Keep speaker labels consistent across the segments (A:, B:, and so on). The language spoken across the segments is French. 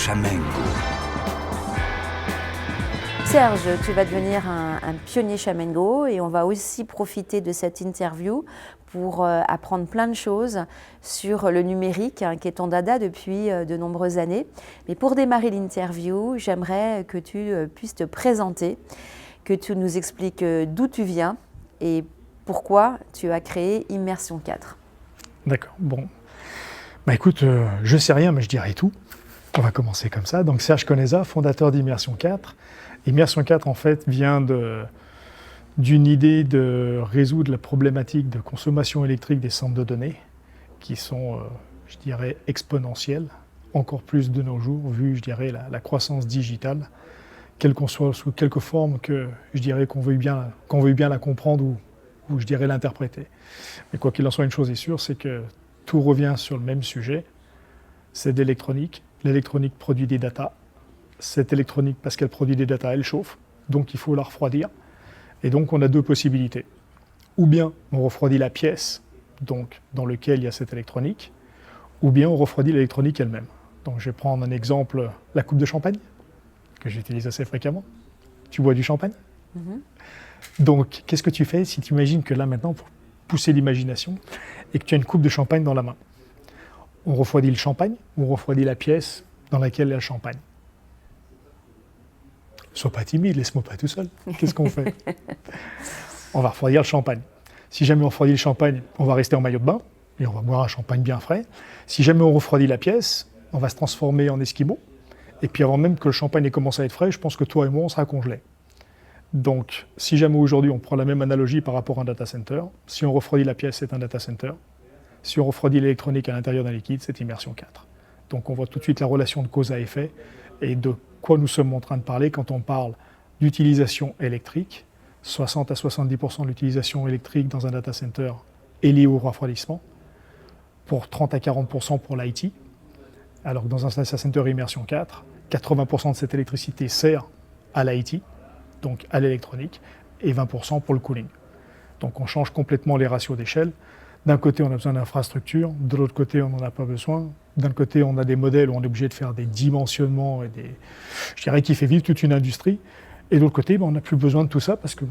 A: Chamengo.
B: Serge, tu vas devenir un pionnier Chamengo et on va aussi profiter de cette interview pour apprendre plein de choses sur le numérique, qui est ton dada depuis de nombreuses années. Mais pour démarrer l'interview, j'aimerais que tu puisses te présenter, que tu nous expliques d'où tu viens et pourquoi tu as créé Immersion 4.
C: D'accord, bon. Bah écoute, je sais rien, mais je dirai tout. On va commencer comme ça. Donc Serge Conesa, fondateur d'Immersion 4. Immersion 4, en fait, vient d'une idée de résoudre la problématique de consommation électrique des centres de données, qui sont, je dirais, exponentielles, encore plus de nos jours, vu, je dirais, la croissance digitale, quelle qu'on soit, sous quelque forme que, je dirais, qu'on veuille bien la comprendre ou je dirais, l'interpréter. Mais quoi qu'il en soit, une chose est sûre, c'est que tout revient sur le même sujet, c'est de l'électronique. L'électronique produit des datas. Cette électronique, parce qu'elle produit des datas, elle chauffe, donc il faut la refroidir. Et donc on a deux possibilités. Ou bien on refroidit la pièce donc, dans laquelle il y a cette électronique, ou bien on refroidit l'électronique elle-même. Donc je vais prendre un exemple, la coupe de champagne, que j'utilise assez fréquemment. Tu bois du champagne. Donc qu'est-ce que tu fais si tu imagines que là maintenant, pour pousser l'imagination, et que tu as une coupe de champagne dans la main? On refroidit le champagne, ou on refroidit la pièce dans laquelle il y a le champagne? Sois pas timide, laisse-moi pas tout seul. Qu'est-ce qu'on fait? On va refroidir le champagne. Si jamais on refroidit le champagne, on va rester en maillot de bain et on va boire un champagne bien frais. Si jamais on refroidit la pièce, on va se transformer en esquimau. Et puis avant même que le champagne ait commencé à être frais, je pense que toi et moi, on sera congelés. Donc, si jamais aujourd'hui on prend la même analogie par rapport à un data center, si on refroidit la pièce, c'est un data center. Si on refroidit l'électronique à l'intérieur d'un liquide, c'est Immersion 4. Donc on voit tout de suite la relation de cause à effet et de quoi nous sommes en train de parler quand on parle d'utilisation électrique. 60 à 70% de l'utilisation électrique dans un data center est liée au refroidissement, pour 30 à 40% pour l'IT, alors que dans un data center Immersion 4, 80% de cette électricité sert à l'IT, donc à l'électronique, et 20% pour le cooling. Donc on change complètement les ratios d'échelle. D'un côté, on a besoin d'infrastructures, de l'autre côté, on n'en a pas besoin. D'un côté, on a des modèles où on est obligé de faire des dimensionnements et je dirais, qui fait vivre toute une industrie. Et de l'autre côté, on n'a plus besoin de tout ça parce que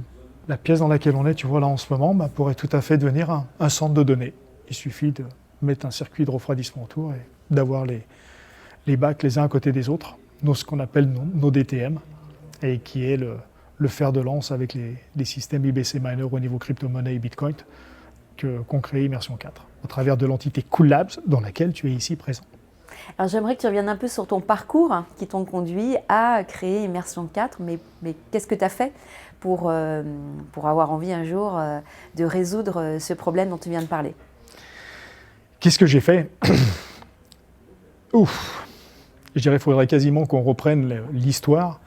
C: la pièce dans laquelle on est, tu vois là en ce moment, pourrait tout à fait devenir un centre de données. Il suffit de mettre un circuit de refroidissement autour et d'avoir les bacs les uns à côté des autres, ce qu'on appelle nos DTM, et qui est le fer de lance avec les systèmes IBC Miner au niveau crypto-monnaie et Bitcoin, qu'ont créé Immersion 4, au travers de l'entité Cool Labs, dans laquelle tu es ici présent.
B: Alors j'aimerais que tu reviennes un peu sur ton parcours qui t'ont conduit à créer Immersion 4, mais qu'est-ce que tu as fait pour avoir envie un jour de résoudre ce problème dont tu viens de parler?
C: Qu'est-ce que j'ai fait? Ouf! Je dirais qu'il faudrait quasiment qu'on reprenne l'histoire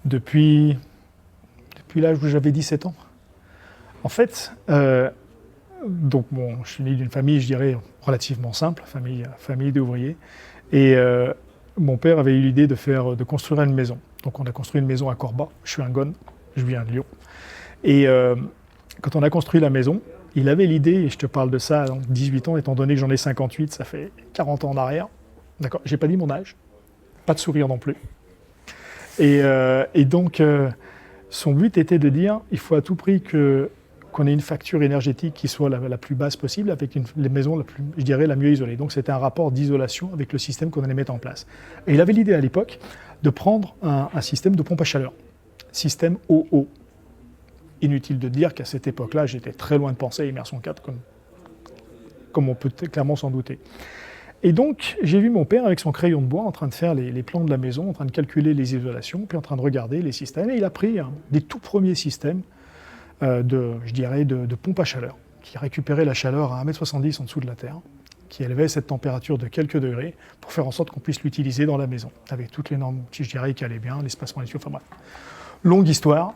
C: depuis l'âge où j'avais 17 ans. En fait, donc bon, je suis né d'une famille, je dirais, relativement simple, famille d'ouvriers. Et mon père avait eu l'idée de construire une maison. Donc on a construit une maison à Corba, je suis un Gone, je viens de Lyon. Et quand on a construit la maison, il avait l'idée, et je te parle de ça à 18 ans, étant donné que j'en ai 58, ça fait 40 ans en arrière. D'accord, j'ai pas dit mon âge, pas de sourire non plus. Et donc, son but était de dire, il faut à tout prix qu'on ait une facture énergétique qui soit la plus basse possible, avec les maisons la mieux isolée. Donc c'était un rapport d'isolation avec le système qu'on allait mettre en place. Et il avait l'idée à l'époque de prendre un système de pompe à chaleur, système OO. Inutile de dire qu'à cette époque-là, j'étais très loin de penser à Immersion 4, comme on peut clairement s'en douter. Et donc, j'ai vu mon père avec son crayon de bois en train de faire les plans de la maison, en train de calculer les isolations, puis en train de regarder les systèmes. Et il a pris des tout premiers systèmes de pompe à chaleur, qui récupérait la chaleur à 1,70 m en dessous de la terre, qui élevait cette température de quelques degrés pour faire en sorte qu'on puisse l'utiliser dans la maison, avec toutes les normes, je dirais, qui allaient bien, l'espacement des tuyaux, enfin bref. Longue histoire.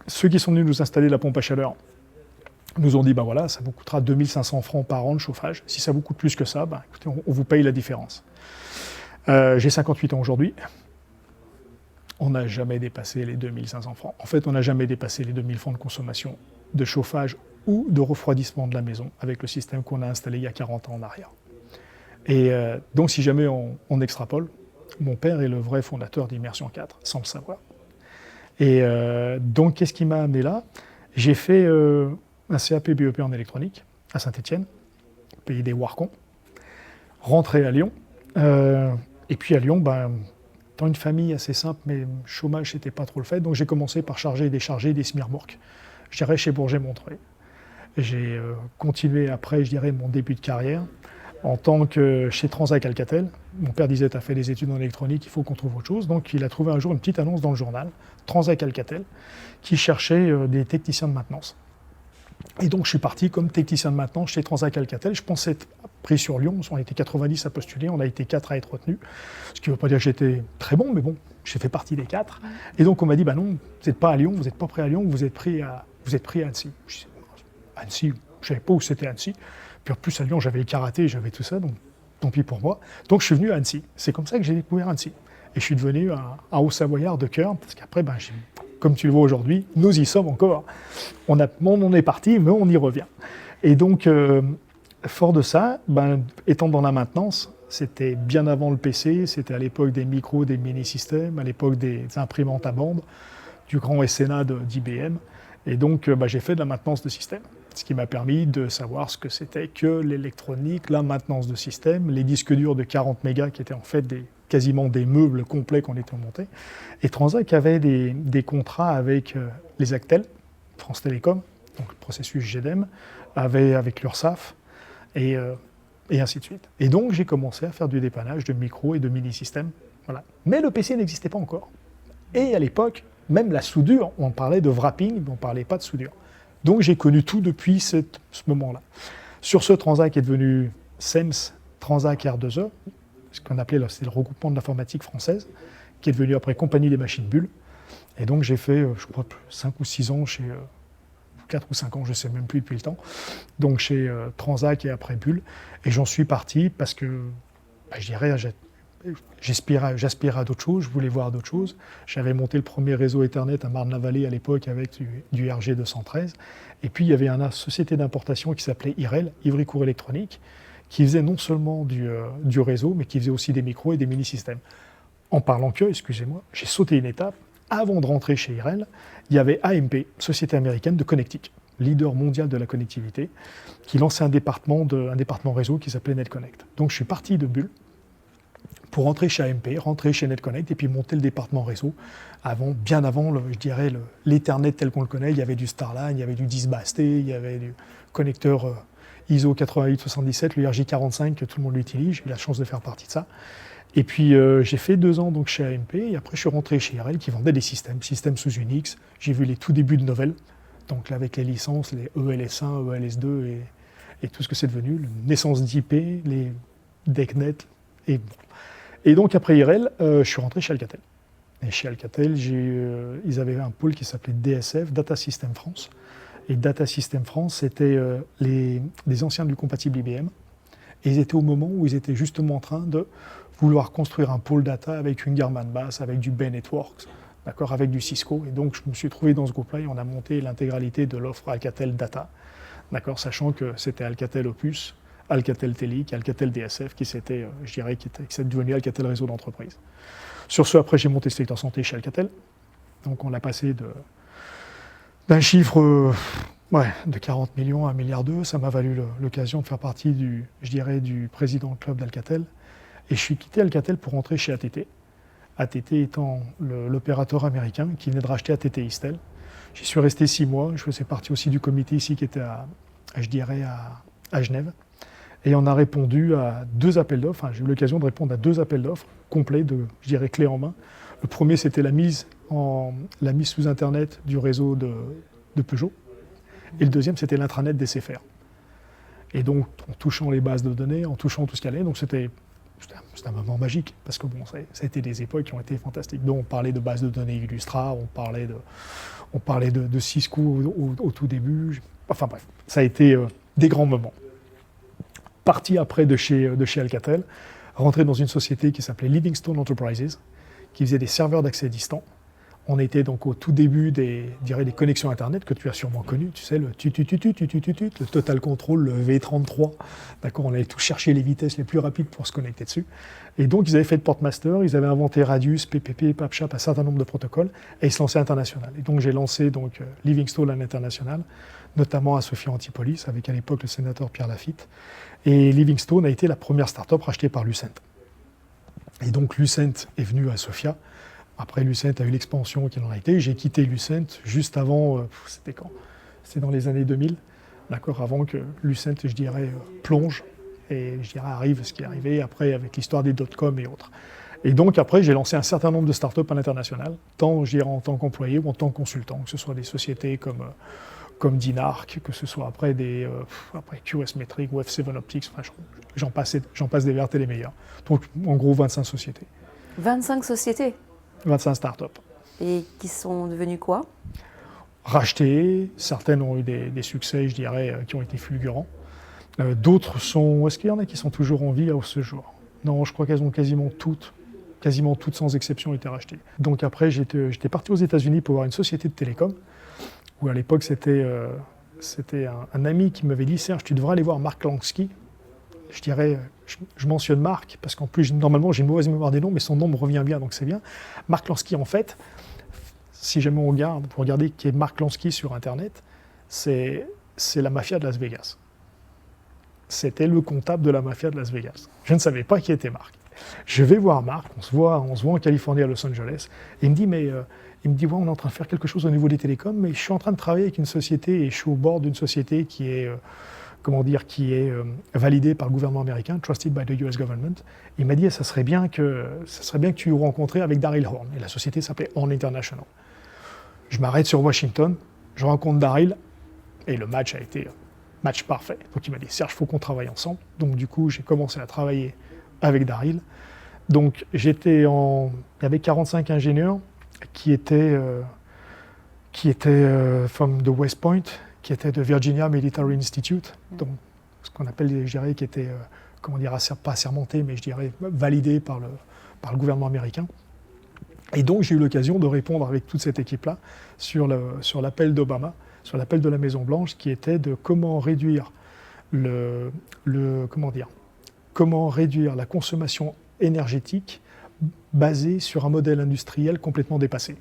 C: Ceux qui sont venus nous installer la pompe à chaleur nous ont dit, voilà, ça vous coûtera 2500 francs par an de chauffage. Si ça vous coûte plus que ça, écoutez, on vous paye la différence. J'ai 58 ans aujourd'hui. On n'a jamais dépassé les 2500 francs. En fait, on n'a jamais dépassé les 2000 francs de consommation de chauffage ou de refroidissement de la maison avec le système qu'on a installé il y a 40 ans en arrière. Et donc, si jamais on extrapole, mon père est le vrai fondateur d'Immersion 4, sans le savoir. Et donc, qu'est-ce qui m'a amené là? J'ai fait un CAP BEP en électronique à Saint-Étienne, pays des Warcons, rentré à Lyon. Et puis à Lyon, dans une famille assez simple, mais le chômage, c'était pas trop le fait. Donc j'ai commencé par charger et décharger des semi-remorques. Je dirais chez Bourget-Montreuil. J'ai continué après, je dirais, mon début de carrière en tant que chez Transac Alcatel. Mon père disait, tu as fait des études en électronique, il faut qu'on trouve autre chose. Donc il a trouvé un jour une petite annonce dans le journal, Transac Alcatel, qui cherchait des techniciens de maintenance. Et donc je suis parti comme technicien de maintenance chez Transac Alcatel. Je pensais être pris sur Lyon, on était 90 à postuler, on a été 4 à être retenus. Ce qui ne veut pas dire que j'étais très bon, mais bon, j'ai fait partie des 4. Et donc on m'a dit, non, vous n'êtes pas à Lyon, vous n'êtes pas prêt à Lyon, vous êtes pris à Annecy. Je dis, Annecy, je ne savais pas où c'était Annecy. Puis en plus à Lyon, j'avais le karaté, j'avais tout ça, donc tant pis pour moi. Donc je suis venu à Annecy. C'est comme ça que j'ai découvert Annecy. Et je suis devenu un Haut-Savoyard de cœur, parce qu'après, comme tu le vois aujourd'hui, nous y sommes encore. On est parti, mais on y revient. Et donc, fort de ça, étant dans la maintenance, c'était bien avant le PC, c'était à l'époque des micros, des mini-systèmes, à l'époque des imprimantes à bande, du grand SNA d'IBM. Et donc, j'ai fait de la maintenance de système, ce qui m'a permis de savoir ce que c'était que l'électronique, la maintenance de système, les disques durs de 40 mégas qui étaient en fait quasiment des meubles complets qu'on était montés. Et Transac avait des contrats avec les Actel, France Télécom, donc le processus GEDEM, avec l'URSSAF, et ainsi de suite. Et donc j'ai commencé à faire du dépannage de micros et de mini-systèmes. Voilà. Mais le PC n'existait pas encore. Et à l'époque, même la soudure, on parlait de wrapping, mais on ne parlait pas de soudure. Donc j'ai connu tout depuis ce moment-là. Sur ce, Transac est devenu SEMS Transac R2E, ce qu'on appelait c'est le regroupement de l'informatique française, qui est devenu après Compagnie des Machines Bull. Et donc j'ai fait, je crois, 5 ou 6 ans 4 ou 5 ans, je ne sais même plus depuis le temps, donc chez Transac et après Bull. Et j'en suis parti parce que, je dirais, j'aspirais à d'autres choses, je voulais voir d'autres choses. J'avais monté le premier réseau Ethernet à Marne-la-Vallée à l'époque avec du RG213. Et puis il y avait une société d'importation qui s'appelait IREL, Ivry-Court Électronique, qui faisait non seulement du réseau, mais qui faisait aussi des micros et des mini-systèmes. En parlant excusez-moi, j'ai sauté une étape. Avant de rentrer chez IREL, il y avait AMP, société américaine de connectique, leader mondial de la connectivité, qui lançait un département réseau qui s'appelait NetConnect. Donc je suis parti de Bull pour rentrer chez AMP, rentrer chez NetConnect et puis monter le département réseau. Bien avant, l'Ethernet tel qu'on le connaît, il y avait du Starline, il y avait du Disbasté, il y avait du connecteur ISO 8877, le RJ45 que tout le monde utilise. J'ai eu la chance de faire partie de ça. Et puis j'ai fait 2 ans donc, chez AMP, et après je suis rentré chez IREL qui vendait des systèmes sous Unix. J'ai vu les tout débuts de Novell, donc là, avec les licences, les ELS1, ELS2 et tout ce que c'est devenu, la naissance d'IP, les DECnet. Et donc après IREL, je suis rentré chez Alcatel. Et chez Alcatel, ils avaient un pôle qui s'appelait DSF, Data System France. Et Data System France, c'était les anciens du compatible IBM. Et ils étaient au moment où ils étaient justement en train de vouloir construire un pôle data avec une Garmin Bass, avec du Bay Networks, d'accord, avec du Cisco. Et donc, je me suis trouvé dans ce groupe-là et on a monté l'intégralité de l'offre Alcatel Data, d'accord, sachant que c'était Alcatel Opus, Alcatel Telic, Alcatel DSF, qui s'est devenu Alcatel Réseau d'entreprise. Sur ce, après, j'ai monté secteur santé chez Alcatel. Donc, on l'a passé d'un chiffre de 40 millions à 1,2 milliard. Ça m'a valu l'occasion de faire partie du président club d'Alcatel. Et je suis quitté Alcatel pour rentrer chez ATT. ATT étant l'opérateur américain qui venait de racheter ATT Istel. J'y suis resté 6 mois. Je faisais partie aussi du comité ici qui était à Genève. Et on a répondu à 2 appels d'offres. Enfin, j'ai eu l'occasion de répondre à 2 appels d'offres complets, clé en main. Le premier, c'était la mise sous Internet du réseau de Peugeot. Et le deuxième, c'était l'intranet des SFR. Et donc, en touchant les bases de données, en touchant tout ce qu'il y allait, donc c'était un moment magique, parce que ça a été des époques qui ont été fantastiques. Donc, on parlait de bases de données Illustra, on parlait de Cisco au tout début. Enfin bref, ça a été des grands moments. Parti après de chez Alcatel, rentré dans une société qui s'appelait Livingstone Enterprises, qui faisait des serveurs d'accès distant. On était donc au tout début des connexions Internet que tu as sûrement connues, tu sais, le Total Control, le V33. D'accord, on allait tout chercher les vitesses les plus rapides pour se connecter dessus. Et donc, ils avaient fait de Portmaster, ils avaient inventé Radius, PPP, PapChap, un certain nombre de protocoles, et ils se lançaient international. Et donc, j'ai lancé Livingstone à l'international, notamment à Sophia Antipolis, avec à l'époque le sénateur Pierre Lafitte. Et Livingstone a été la première start-up rachetée par Lucent. Et donc, Lucent est venu à Sophia. Après, Lucent a eu l'expansion qu'il en a été. J'ai quitté Lucent juste avant, c'était quand? C'était dans les années 2000, d'accord, avant que Lucent, je dirais, plonge et je dirais arrive ce qui est arrivé après avec l'histoire des dot-com et autres. Et donc après, j'ai lancé un certain nombre de startups à l'international, tant je dirais en tant qu'employé ou en tant que consultant, que ce soit des sociétés comme Dynarc, que ce soit après après QS Metric ou F7 Optics, enfin, j'en passe des vertes et des meilleures. Donc en gros 25 sociétés.
B: 25 sociétés
C: 25 startups.
B: Et qui sont devenues quoi?
C: Rachetées, certaines ont eu des succès, je dirais, qui ont été fulgurants. D'autres sont... Est-ce qu'il y en a qui sont toujours en vie à ce jour? Non, je crois qu'elles ont quasiment toutes sans exception été rachetées. Donc après, j'étais parti aux États-Unis pour voir une société de télécom, où à l'époque c'était un ami qui m'avait dit « Serge, tu devrais aller voir Mark Lansky ». Je dirais, je mentionne Marc, parce qu'en plus, normalement, j'ai une mauvaise mémoire des noms, mais son nom me revient bien, donc c'est bien. Mark Lansky, en fait, si jamais on regarde, pour regarder qui est Mark Lansky sur Internet, c'est la mafia de Las Vegas. C'était le comptable de la mafia de Las Vegas. Je ne savais pas qui était Marc. Je vais voir Marc, on se voit en Californie, à Los Angeles, et il me dit, ouais, on est en train de faire quelque chose au niveau des télécoms, mais je suis en train de travailler avec une société, et je suis au bord d'une société qui est validé par le gouvernement américain, trusted by the US government. Il m'a dit, ça serait bien que tu rencontres avec Daryl Horn. Et la société s'appelait Horn International. Je m'arrête sur Washington, je rencontre Daryl, et le match a été match parfait. Donc il m'a dit, Serge, il faut qu'on travaille ensemble. Donc du coup, j'ai commencé à travailler avec Daryl. Donc il y avait 45 ingénieurs qui étaient de West Point, qui était de Virginia Military Institute, donc ce qu'on appelle, je dirais, qui était, pas assermenté, mais je dirais validé par le gouvernement américain. Et donc j'ai eu l'occasion de répondre avec toute cette équipe-là sur l'appel d'Obama, sur l'appel de la Maison-Blanche, qui était de comment réduire comment réduire la consommation énergétique basée sur un modèle industriel complètement dépassé.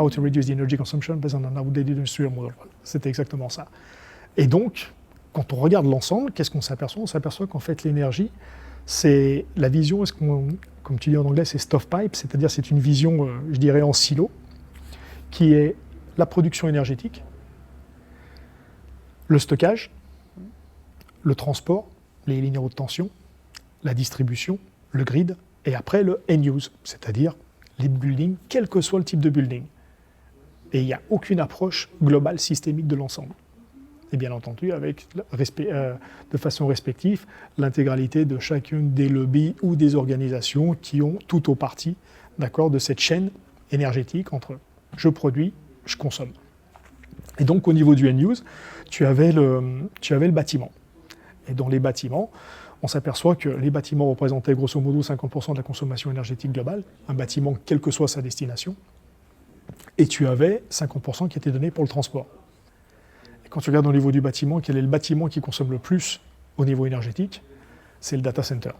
C: How to reduce the energy consumption based on an outdated industrial model. C'était exactement ça. Et donc, quand on regarde l'ensemble, qu'est-ce qu'on s'aperçoit? On s'aperçoit qu'en fait, l'énergie, c'est la vision, comme tu dis en anglais, c'est stovepipe, c'est-à-dire c'est une vision, je dirais, en silo, qui est la production énergétique, le stockage, le transport, les lignes à haute tension, la distribution, le grid, et après le end-use, c'est-à-dire les buildings, quel que soit le type de building. Et il n'y a aucune approche globale, systémique de l'ensemble. Et bien entendu, avec de façon respective, l'intégralité de chacune des lobbies ou des organisations qui ont tout ou partie, d'accord, de cette chaîne énergétique entre je produis, je consomme. Et donc au niveau du end-use, tu avais le bâtiment. Et dans les bâtiments, on s'aperçoit que les bâtiments représentaient grosso modo 50% de la consommation énergétique globale, un bâtiment quelle que soit sa destination, et tu avais 50% qui était donné pour le transport. Et quand tu regardes au niveau du bâtiment, quel est le bâtiment qui consomme le plus au niveau énergétique? C'est le data center.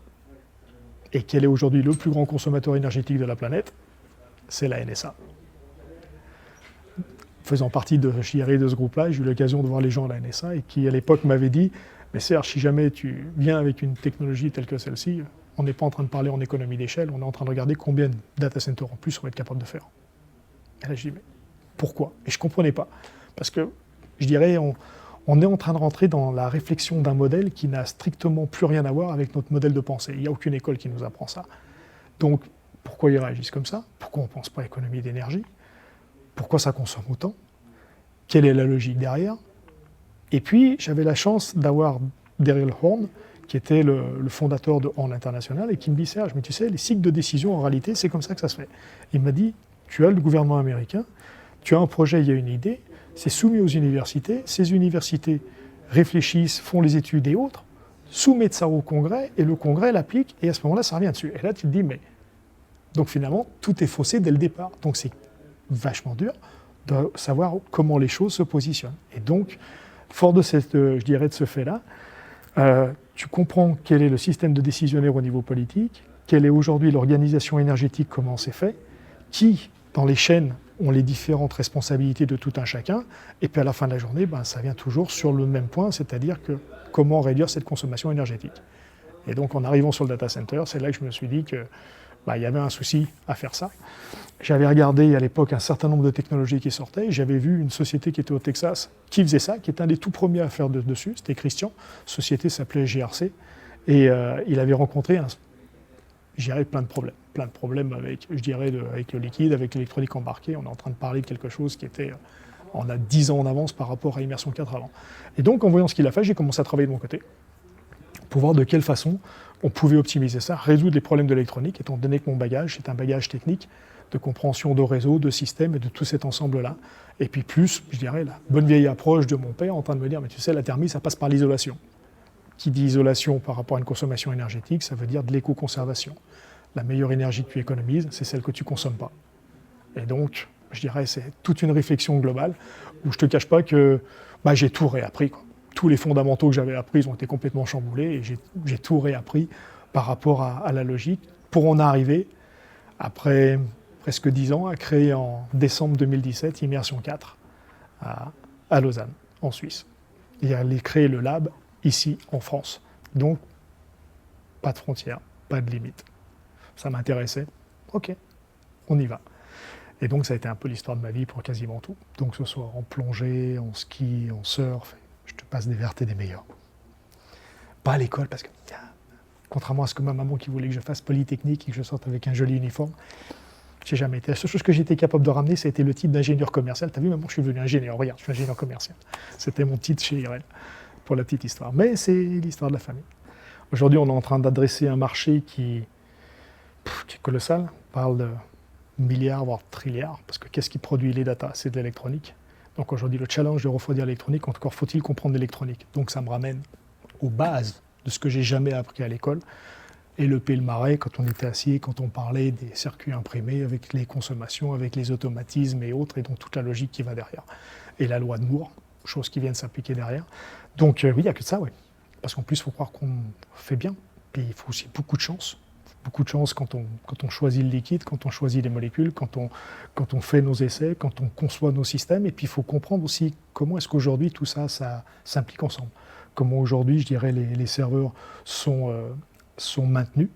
C: Et quel est aujourd'hui le plus grand consommateur énergétique de la planète? C'est la NSA. Faisant partie de ce groupe-là, j'ai eu l'occasion de voir les gens à la NSA et qui à l'époque m'avaient dit « Mais Serge, si jamais tu viens avec une technologie telle que celle-ci, on n'est pas en train de parler en économie d'échelle, on est en train de regarder combien de data centers en plus on va être capable de faire. » Et là, je dis, mais pourquoi? Et je ne comprenais pas. Parce que, je dirais, on est en train de rentrer dans la réflexion d'un modèle qui n'a strictement plus rien à voir avec notre modèle de pensée. Il n'y a aucune école qui nous apprend ça. Donc, pourquoi ils réagissent comme ça? Pourquoi on ne pense pas à économie d'énergie? Pourquoi ça consomme autant? Quelle est la logique derrière? Et puis, j'avais la chance d'avoir Daryl Horn, qui était le fondateur de Horn International, et qui me dit, Serge, mais tu sais, les cycles de décision, en réalité, c'est comme ça que ça se fait. Il m'a dit, tu as le gouvernement américain, tu as un projet, il y a une idée, c'est soumis aux universités, ces universités réfléchissent, font les études et autres, soumettent ça au Congrès, et le Congrès l'applique, et à ce moment-là, ça revient dessus. Et là, tu te dis, mais... Donc finalement, tout est faussé dès le départ. Donc c'est vachement dur de savoir comment les choses se positionnent. Et donc, fort de je dirais, de ce fait-là, tu comprends quel est le système de décisionnaire au niveau politique, quelle est aujourd'hui l'organisation énergétique, comment c'est fait, qui, dans les chaînes, ont les différentes responsabilités de tout un chacun, et puis à la fin de la journée, ça vient toujours sur le même point, c'est-à-dire que comment réduire cette consommation énergétique. Et donc en arrivant sur le data center, c'est là que je me suis dit que il y avait un souci à faire ça. J'avais regardé à l'époque un certain nombre de technologies qui sortaient. J'avais vu une société qui était au Texas qui faisait ça, qui était un des tout premiers à faire dessus. C'était Christian. La société s'appelait GRC. Et il avait rencontré, plein de problèmes. Plein de problèmes avec, avec le liquide, avec l'électronique embarquée. On est en train de parler de quelque chose qui était, on a 10 ans en avance par rapport à Immersion 4 avant. Et donc, en voyant ce qu'il a fait, j'ai commencé à travailler de mon côté pour voir de quelle façon on pouvait optimiser ça, résoudre les problèmes de l'électronique, étant donné que mon bagage, c'est un bagage technique de compréhension de réseau, de système et de tout cet ensemble-là. Et puis plus, la bonne vieille approche de mon père en train de me dire, mais tu sais, la thermie, ça passe par l'isolation. Qui dit isolation par rapport à une consommation énergétique, ça veut dire de l'éco-conservation. La meilleure énergie que tu économises, c'est celle que tu ne consommes pas. Et donc, c'est toute une réflexion globale où je ne te cache pas que j'ai tout réappris, quoi. Tous les fondamentaux que j'avais appris ont été complètement chamboulés et j'ai tout réappris par rapport à la logique pour en arriver, après presque 10 ans, à créer en décembre 2017 Immersion 4 à Lausanne, en Suisse. Et à aller créer le lab ici, en France. Donc, pas de frontières, pas de limites. Ça m'intéressait. OK, on y va. Et donc, ça a été un peu l'histoire de ma vie pour quasiment tout. Donc, que ce soit en plongée, en ski, en surf, je te passe des vertes et des meilleures. Pas à l'école, parce que, contrairement à ce que ma maman qui voulait que je fasse Polytechnique et que je sorte avec un joli uniforme, j'ai jamais été. La seule chose que j'étais capable de ramener, c'était le titre d'ingénieur commercial. T'as vu, maman, je suis devenu ingénieur. Regarde, je suis ingénieur commercial. C'était mon titre chez IRL, pour la petite histoire. Mais c'est l'histoire de la famille. Aujourd'hui, on est en train d'adresser un marché qui est colossal. On parle de milliards, voire trilliards, parce que qu'est-ce qui produit les data? C'est de l'électronique. Donc aujourd'hui, le challenge de refroidir l'électronique, encore faut-il comprendre l'électronique. Donc ça me ramène aux bases de ce que j'ai jamais appris à l'école. Et le marais, quand on était assis, quand on parlait des circuits imprimés, avec les consommations, avec les automatismes et autres, et donc toute la logique qui va derrière. Et la loi de Moore, chose qui vient de s'appliquer derrière. Donc oui, il n'y a que ça, oui. Parce qu'en plus, il faut croire qu'on fait bien. Puis il faut aussi beaucoup de chance. Beaucoup de chance quand on choisit le liquide, quand on choisit les molécules, quand on fait nos essais, quand on conçoit nos systèmes. Et puis il faut comprendre aussi comment est-ce qu'aujourd'hui tout ça, ça s'implique ensemble. Comment aujourd'hui, les serveurs sont maintenus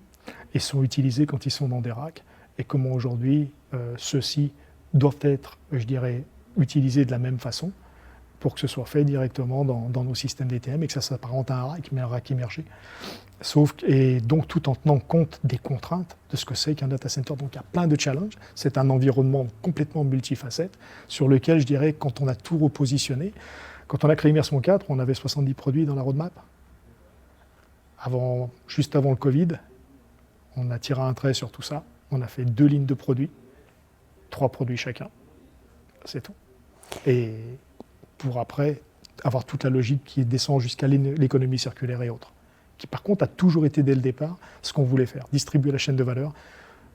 C: et sont utilisés quand ils sont dans des racks. Et comment aujourd'hui, ceux-ci doivent être, utilisés de la même façon pour que ce soit fait directement dans nos systèmes DTM et que ça s'apparente à un rack, mais un rack immergé. Et donc tout en tenant compte des contraintes de ce que c'est qu'un data center. Donc il y a plein de challenges. C'est un environnement complètement multifacette sur lequel, quand on a tout repositionné, quand on a créé Immersion 4, on avait 70 produits dans la roadmap. Juste avant le Covid, on a tiré un trait sur tout ça. On a fait 2 lignes de produits, 3 produits chacun. C'est tout. Et pour après avoir toute la logique qui descend jusqu'à l'économie circulaire et autres, qui par contre a toujours été dès le départ ce qu'on voulait faire, distribuer la chaîne de valeur,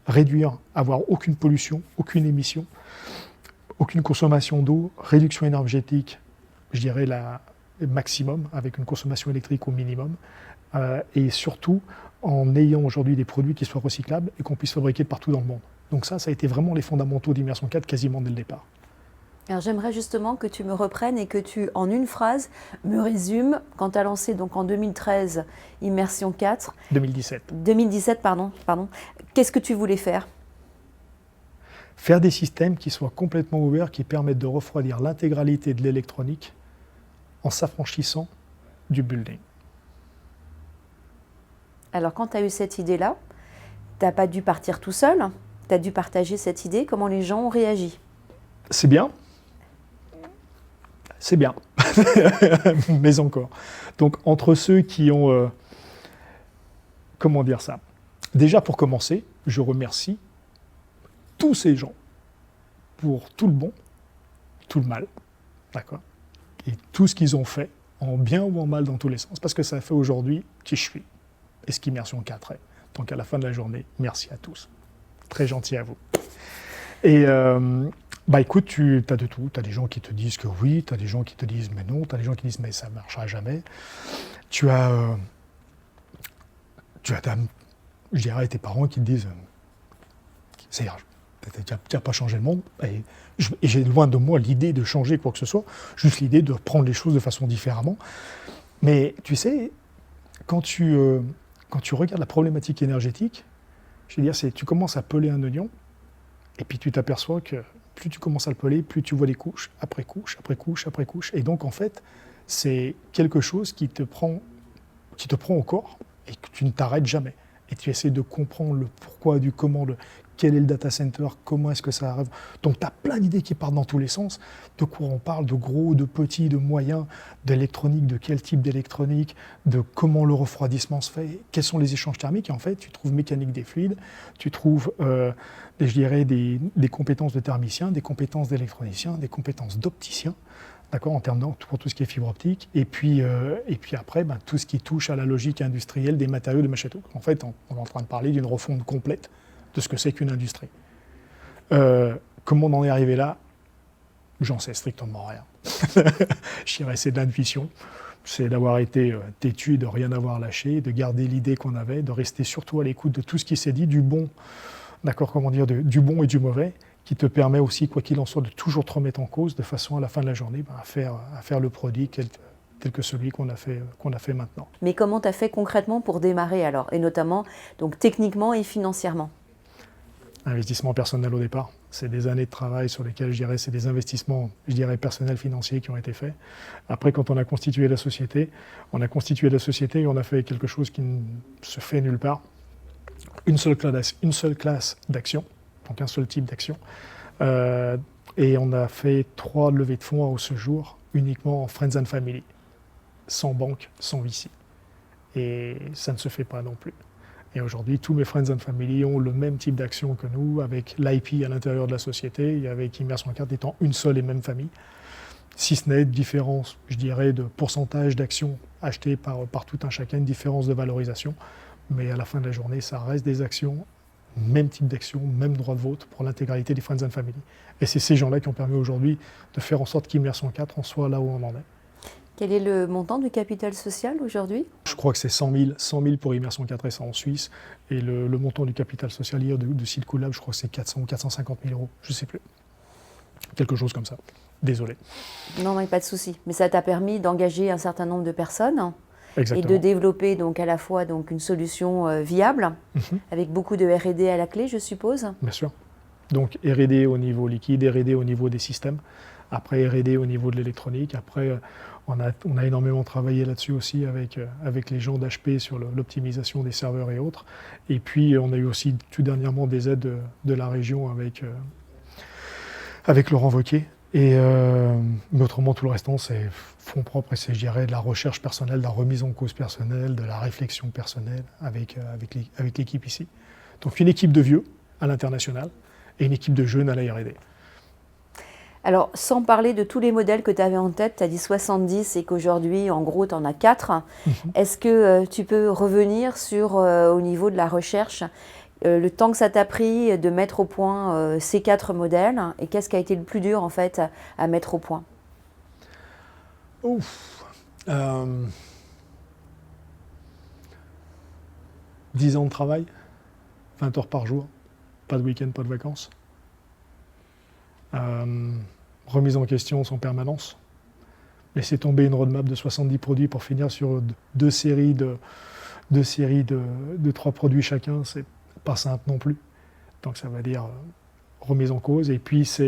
C: réduire, avoir aucune pollution, aucune émission, aucune consommation d'eau, réduction énergétique, le maximum, avec une consommation électrique au minimum, et surtout en ayant aujourd'hui des produits qui soient recyclables et qu'on puisse fabriquer partout dans le monde. Donc ça a été vraiment les fondamentaux d'Immersion 4 quasiment dès le départ.
B: Alors j'aimerais justement que tu me reprennes et que tu, en une phrase, me résumes, quand tu as lancé donc en 2013 Immersion 4... 2017, pardon. Qu'est-ce que tu voulais faire?
C: Faire des systèmes qui soient complètement ouverts, qui permettent de refroidir l'intégralité de l'électronique en s'affranchissant du building.
B: Alors quand tu as eu cette idée-là, tu n'as pas dû partir tout seul, tu as dû partager cette idée, comment les gens ont réagi?
C: C'est bien. C'est bien, mais encore. Donc, entre ceux qui ont... comment dire ça? Déjà, pour commencer, je remercie tous ces gens pour tout le bon, tout le mal, d'accord? Et tout ce qu'ils ont fait, en bien ou en mal dans tous les sens, parce que ça fait aujourd'hui qui je suis, et ce qu'Immersion 4 est. Donc, à la fin de la journée, merci à tous. Très gentil à vous. Et Bah écoute, tu as de tout. Tu as des gens qui te disent que oui, tu as des gens qui te disent mais non, tu as des gens qui disent mais ça ne marchera jamais. Tu as, je dirais, tes parents qui te disent c'est tu n'as pas changé le monde. Et j'ai loin de moi l'idée de changer quoi que ce soit, juste l'idée de prendre les choses de façon différemment. Mais tu sais, quand tu regardes la problématique énergétique, je veux dire, tu commences à peler un oignon, et puis tu t'aperçois que plus tu commences à le peler, plus tu vois les couches, après couche, après couche, après couche. Et donc, en fait, c'est quelque chose qui te prend au corps et que tu ne t'arrêtes jamais. Et tu essaies de comprendre le pourquoi, du comment, quel est le data center, comment est-ce que ça arrive. Donc, tu as plein d'idées qui partent dans tous les sens. De quoi on parle, de gros, de petits, de moyens, d'électronique, de quel type d'électronique, de comment le refroidissement se fait, quels sont les échanges thermiques. Et en fait, tu trouves mécanique des fluides, tu trouves, je dirais, des compétences de thermicien, des compétences d'électronicien, des compétences d'opticien, d'accord, en termes pour tout ce qui est fibre optique. Et puis après, tout ce qui touche à la logique industrielle des matériaux de machin tout. En fait, on est en train de parler d'une refonte complète de ce que c'est qu'une industrie. Comment on en est arrivé là? J'en sais strictement rien. Je dirais c'est de l'intuition, c'est d'avoir été têtu et de rien avoir lâché, de garder l'idée qu'on avait, de rester surtout à l'écoute de tout ce qui s'est dit, du bon, d'accord, comment dire, du bon et du mauvais, qui te permet aussi, quoi qu'il en soit, de toujours te remettre en cause, de façon à la fin de la journée, à faire le produit tel que celui qu'on a fait maintenant.
B: Mais comment tu as fait concrètement pour démarrer alors, et notamment donc techniquement et financièrement?
C: Investissement personnel au départ. C'est des années de travail sur lesquelles, je dirais, c'est des investissements, je dirais, personnels, financiers qui ont été faits. Après, quand on a constitué la société et on a fait quelque chose qui ne se fait nulle part. Une seule classe d'action, donc un seul type d'action. Et on a fait 3 levées de fonds à ce jour, uniquement en Friends and Family, sans banque, sans VC. Et ça ne se fait pas non plus. Et aujourd'hui, tous mes Friends and Family ont le même type d'action que nous, avec l'IP à l'intérieur de la société, et avec Immersion 4 étant une seule et même famille. Si ce n'est différence, je dirais, de pourcentage d'actions achetées par tout un chacun, une différence de valorisation. Mais à la fin de la journée, ça reste des actions, même type d'action, même droit de vote pour l'intégralité des Friends and Family. Et c'est ces gens-là qui ont permis aujourd'hui de faire en sorte qu'Immersion 4 en soit là où on en est.
B: Quel est le montant du capital social aujourd'hui?
C: Je crois que c'est 100 000 pour Immersion 4 et ça en Suisse. Et le montant du capital social hier de Silco Lab, je crois que c'est 400 ou 450 000 euros, je ne sais plus. Quelque chose comme ça. Désolé.
B: Non, mais pas de souci. Mais ça t'a permis d'engager un certain nombre de personnes.
C: Exactement.
B: Et de développer donc à la fois donc une solution viable, avec beaucoup de R&D à la clé, je suppose.
C: Bien sûr. Donc R&D au niveau liquide, R&D au niveau des systèmes, après R&D au niveau de l'électronique. Après, on a énormément travaillé là-dessus aussi avec les gens d'HP sur l'optimisation des serveurs et autres. Et puis, on a eu aussi tout dernièrement des aides de la région avec Laurent Wauquiez. Mais autrement, tout le restant, c'est fonds propres et c'est, je dirais, de la recherche personnelle, de la remise en cause personnelle, de la réflexion personnelle avec l'équipe ici. Donc une équipe de vieux à l'international et une équipe de jeunes à la R&D.
B: Alors, sans parler de tous les modèles que tu avais en tête, tu as dit 70 et qu'aujourd'hui, en gros, tu en as 4. Est-ce que tu peux revenir sur, au niveau de la recherche, le temps que ça t'a pris de mettre au point ces 4 modèles et qu'est-ce qui a été le plus dur en fait à mettre au point?
C: 10 ans de travail, 20 heures par jour, pas de week-end, pas de vacances. Remise en question sans permanence. Laisser tomber une roadmap de 70 produits pour finir sur deux séries de 3 produits chacun, c'est pas simple non plus. Donc ça va dire remise en cause. Et puis ça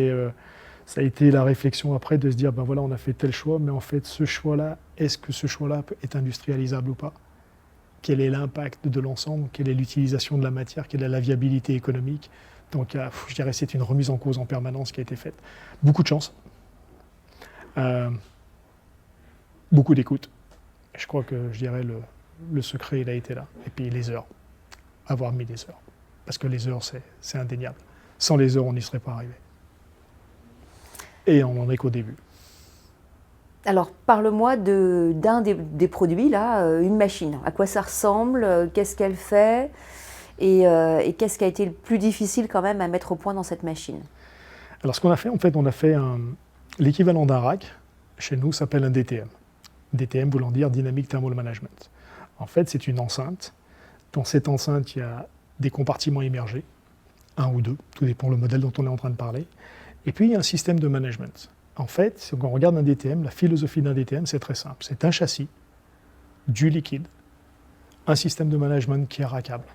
C: a été la réflexion après de se dire, ben voilà, on a fait tel choix, mais en fait ce choix-là, est-ce que ce choix-là est industrialisable ou pas? Quel est l'impact de l'ensemble? Quelle est l'utilisation de la matière? Quelle est la viabilité économique? Donc je dirais que c'est une remise en cause en permanence qui a été faite. Beaucoup de chance. Beaucoup d'écoute. Je crois que je dirais le secret, il a été là. Et puis les heures. Avoir mis des heures. Parce que les heures, c'est indéniable. Sans les heures, on n'y serait pas arrivé. Et on n'en est qu'au début.
B: Alors, parle-moi d'un des produits, là, une machine. À quoi ça ressemble? Qu'est-ce qu'elle fait? Et qu'est-ce qui a été le plus difficile quand même à mettre au point dans cette machine?
C: Alors ce qu'on a fait, en fait, l'équivalent d'un rack, chez nous, s'appelle un DTM. DTM voulant dire Dynamic Thermal Management. En fait, c'est une enceinte. Dans cette enceinte, il y a des compartiments immergés, un ou deux, tout dépend le modèle dont on est en train de parler. Et puis, il y a un système de management. En fait, si on regarde un DTM, la philosophie d'un DTM, c'est très simple. C'est un châssis, du liquide, un système de management qui est rackable.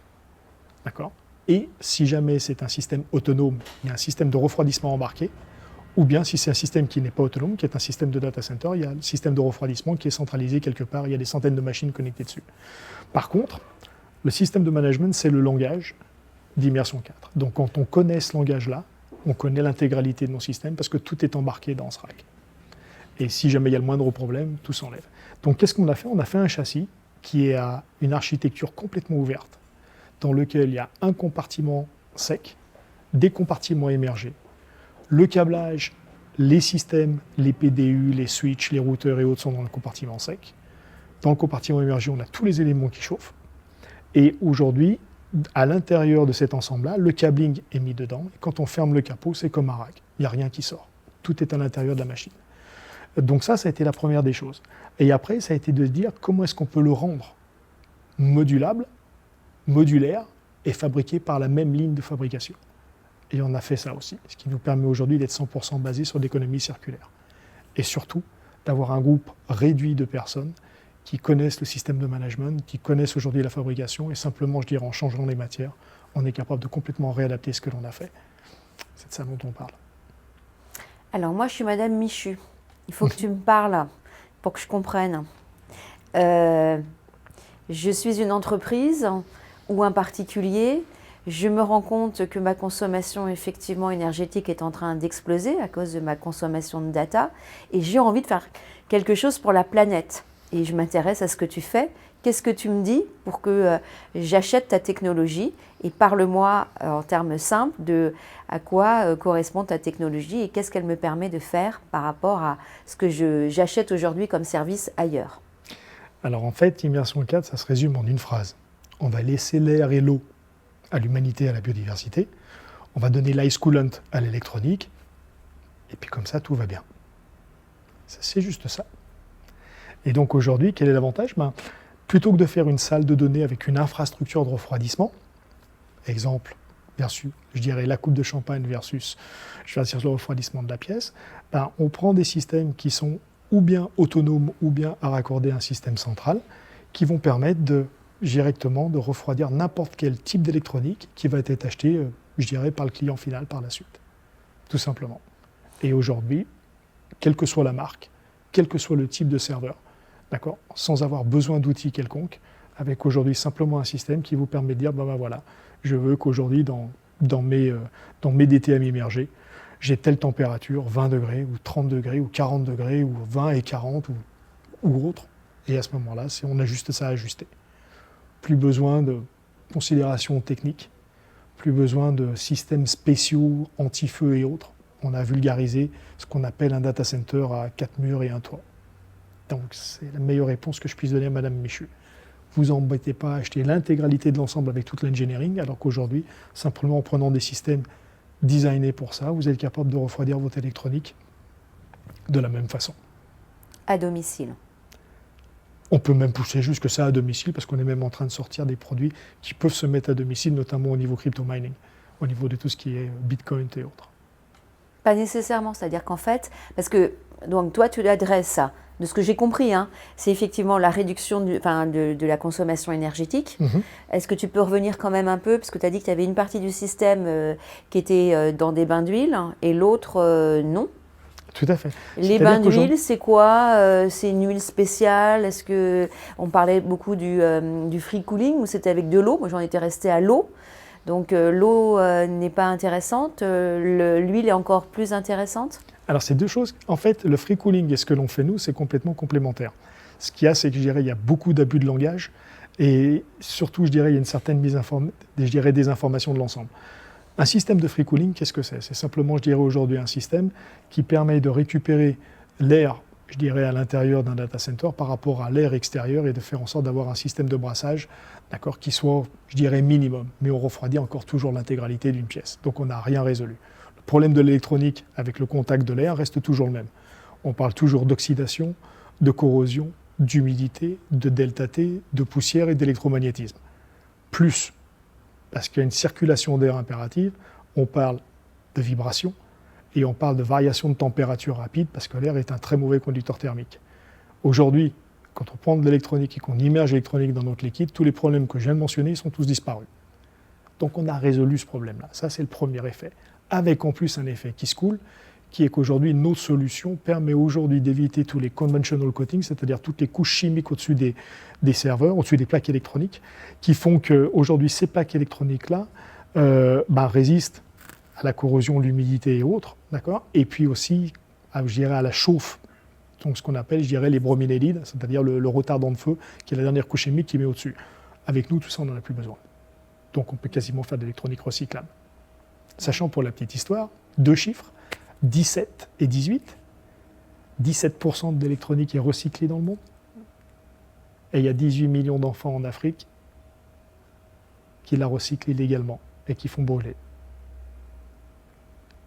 C: D'accord ? Et si jamais c'est un système autonome, il y a un système de refroidissement embarqué, ou bien si c'est un système qui n'est pas autonome, qui est un système de data center, il y a un système de refroidissement qui est centralisé quelque part, il y a des centaines de machines connectées dessus. Par contre, le système de management, c'est le langage d'immersion 4. Donc quand on connaît ce langage-là, on connaît l'intégralité de nos systèmes parce que tout est embarqué dans ce rack. Et si jamais il y a le moindre problème, tout s'enlève. Donc qu'est-ce qu'on a fait ? On a fait un châssis qui a une architecture complètement ouverte, dans lequel il y a un compartiment sec, des compartiments émergés, le câblage, les systèmes, les PDU, les switches, les routeurs et autres sont dans le compartiment sec. Dans le compartiment émergé, on a tous les éléments qui chauffent. Et aujourd'hui, à l'intérieur de cet ensemble-là, le cabling est mis dedans. Et quand on ferme le capot, c'est comme un rack. Il n'y a rien qui sort. Tout est à l'intérieur de la machine. Donc ça a été la première des choses. Et après, ça a été de se dire comment est-ce qu'on peut le rendre modulable, modulaire et fabriqué par la même ligne de fabrication. Et on a fait ça aussi, ce qui nous permet aujourd'hui d'être 100% basé sur l'économie circulaire. Et surtout, d'avoir un groupe réduit de personnes qui connaissent le système de management, qui connaissent aujourd'hui la fabrication, et simplement, je dirais, en changeant les matières, on est capable de complètement réadapter ce que l'on a fait. C'est de ça dont on parle.
B: Alors moi, je suis Madame Michu. Il faut que tu me parles pour que je comprenne. Je suis une entreprise ou un particulier. Je me rends compte que ma consommation effectivement énergétique est en train d'exploser à cause de ma consommation de data et j'ai envie de faire quelque chose pour la planète. Et je m'intéresse à ce que tu fais. Qu'est-ce que tu me dis pour que j'achète ta technologie et parle-moi en termes simples de à quoi correspond ta technologie et qu'est-ce qu'elle me permet de faire par rapport à ce que j'achète aujourd'hui comme service ailleurs.
C: Alors en fait, Immersion 4, ça se résume en une phrase. On va laisser l'air et l'eau à l'humanité et à la biodiversité. On va donner l'ice coolant à l'électronique. Et puis comme ça, tout va bien. C'est juste ça. Et donc aujourd'hui, quel est l'avantage ? Plutôt que de faire une salle de données avec une infrastructure de refroidissement, exemple, versus, je dirais, la coupe de champagne versus le refroidissement de la pièce, on prend des systèmes qui sont ou bien autonomes ou bien à raccorder à un système central, qui vont permettre directement de refroidir n'importe quel type d'électronique qui va être acheté, je dirais, par le client final par la suite. Tout simplement. Et aujourd'hui, quelle que soit la marque, quel que soit le type de serveur, d'accord, sans avoir besoin d'outils quelconques, avec aujourd'hui simplement un système qui vous permet de dire, voilà, je veux qu'aujourd'hui, dans mes DTM immergés, j'ai telle température, 20 degrés, ou 30 degrés, ou 40 degrés, ou 20 et 40, ou autre. Et à ce moment-là, on a juste ça à ajuster. Plus besoin de considérations techniques, plus besoin de systèmes spéciaux, anti-feu et autres. On a vulgarisé ce qu'on appelle un data center à 4 murs et un toit. Donc c'est la meilleure réponse que je puisse donner à Madame Michu. Vous embêtez pas à acheter l'intégralité de l'ensemble avec toute l'engineering, alors qu'aujourd'hui, simplement en prenant des systèmes designés pour ça, vous êtes capable de refroidir votre électronique de la même façon.
B: À domicile.
C: On peut même pousser jusque ça à domicile, parce qu'on est même en train de sortir des produits qui peuvent se mettre à domicile, notamment au niveau crypto mining, au niveau de tout ce qui est Bitcoin et autres.
B: Pas nécessairement, c'est-à-dire qu'en fait, parce que donc toi tu l'adresses, de ce que j'ai compris, c'est effectivement la réduction de la consommation énergétique. Est-ce que tu peux revenir quand même un peu, parce que tu as dit que tu avais une partie du système qui était dans des bains d'huile et l'autre non.
C: Tout à fait.
B: Les bains d'huile, c'est quoi? C'est une huile spéciale? Est-ce que on parlait beaucoup du free cooling ou c'était avec de l'eau? Moi, j'en étais restée à l'eau. Donc l'eau n'est pas intéressante. L'huile est encore plus intéressante?
C: Alors, c'est deux choses. En fait, le free cooling et ce que l'on fait nous, c'est complètement complémentaire. Ce qu'il y a, c'est que je dirais, il y a beaucoup d'abus de langage et surtout, je dirais, il y a une certaine désinformation de l'ensemble. Un système de free cooling, qu'est-ce que c'est? C'est simplement, je dirais aujourd'hui, un système qui permet de récupérer l'air, je dirais, à l'intérieur d'un data center par rapport à l'air extérieur et de faire en sorte d'avoir un système de brassage, d'accord, qui soit, je dirais, minimum. Mais on refroidit encore toujours l'intégralité d'une pièce. Donc on n'a rien résolu. Le Le problème de l'électronique avec le contact de l'air reste toujours le même. On parle toujours d'oxydation, de corrosion, d'humidité, de delta T, de poussière et d'électromagnétisme. Plus, parce qu'il y a une circulation d'air impérative, on parle de vibration et on parle de variation de température rapide parce que l'air est un très mauvais conducteur thermique. Aujourd'hui, quand on prend de l'électronique et qu'on immerge l'électronique dans notre liquide, tous les problèmes que je viens de mentionner sont tous disparus. Donc on a résolu ce problème-là. Ça, c'est le premier effet. Avec en plus un effet qui se coule, qui est qu'aujourd'hui, notre solution permet aujourd'hui d'éviter tous les conventional coatings, c'est-à-dire toutes les couches chimiques au-dessus des serveurs, au-dessus des plaques électroniques, qui font qu'aujourd'hui, ces plaques électroniques-là résistent à la corrosion, l'humidité et autres, d'accord ? Et puis aussi, je dirais, à la chauffe, donc ce qu'on appelle, je dirais, les brominellides, c'est-à-dire le retardant de feu, qui est la dernière couche chimique qui met au-dessus. Avec nous, tout ça, on n'en a plus besoin. Donc on peut quasiment faire de l'électronique recyclable. Sachant pour la petite histoire, 2 chiffres, 17 et 18. 17% de l'électronique est recyclée dans le monde. Et il y a 18 millions d'enfants en Afrique qui la recyclent illégalement et qui font brûler.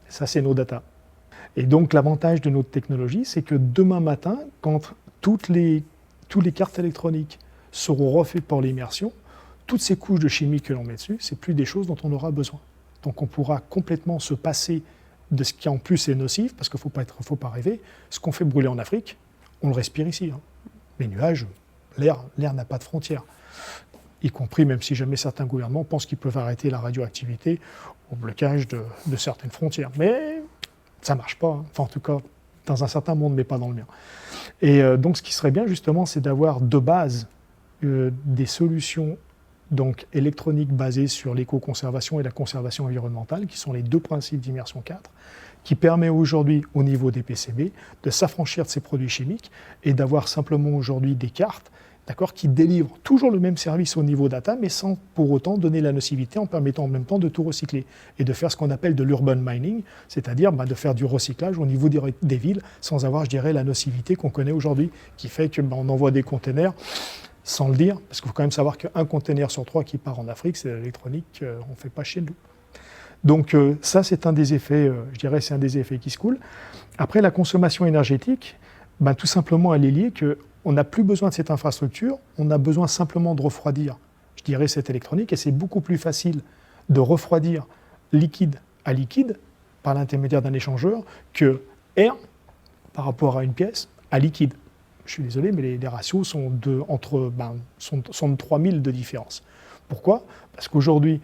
C: Ça, c'est nos data. Et donc, l'avantage de notre technologie, c'est que demain matin, quand toutes les cartes électroniques seront refaites par l'immersion, toutes ces couches de chimie que l'on met dessus, c'est plus des choses dont on aura besoin. Donc, on pourra complètement se passer de ce qui en plus est nocif, parce qu'il ne faut pas rêver. Ce qu'on fait brûler en Afrique, on le respire ici. Les nuages, l'air n'a pas de frontières. Y compris, même si jamais certains gouvernements pensent qu'ils peuvent arrêter la radioactivité au blocage de certaines frontières. Mais ça ne marche pas. Enfin, en tout cas, dans un certain monde, mais pas dans le mien. Et donc, ce qui serait bien, justement, c'est d'avoir de base des solutions donc, électroniques basées sur l'éco-conservation et la conservation environnementale, qui sont les 2 principes d'immersion 4, qui permet aujourd'hui, au niveau des PCB, de s'affranchir de ces produits chimiques et d'avoir simplement aujourd'hui des cartes, d'accord, qui délivrent toujours le même service au niveau data, mais sans pour autant donner la nocivité, en permettant en même temps de tout recycler et de faire ce qu'on appelle de l'urban mining, c'est-à-dire de faire du recyclage au niveau des villes, sans avoir, je dirais, la nocivité qu'on connaît aujourd'hui, qui fait qu'on envoie des containers sans le dire, parce qu'il faut quand même savoir qu'un container sur 3 qui part en Afrique, c'est de l'électronique, on ne fait pas chez nous. Donc ça, c'est un des effets, je dirais, c'est un des effets qui se coulent. Après, la consommation énergétique, tout simplement, elle est liée qu'on n'a plus besoin de cette infrastructure, on a besoin simplement de refroidir, je dirais, cette électronique, et c'est beaucoup plus facile de refroidir liquide à liquide par l'intermédiaire d'un échangeur que air par rapport à une pièce à liquide. Je suis désolé, mais les ratios sont de 3000 de différence. Pourquoi ? Parce qu'aujourd'hui,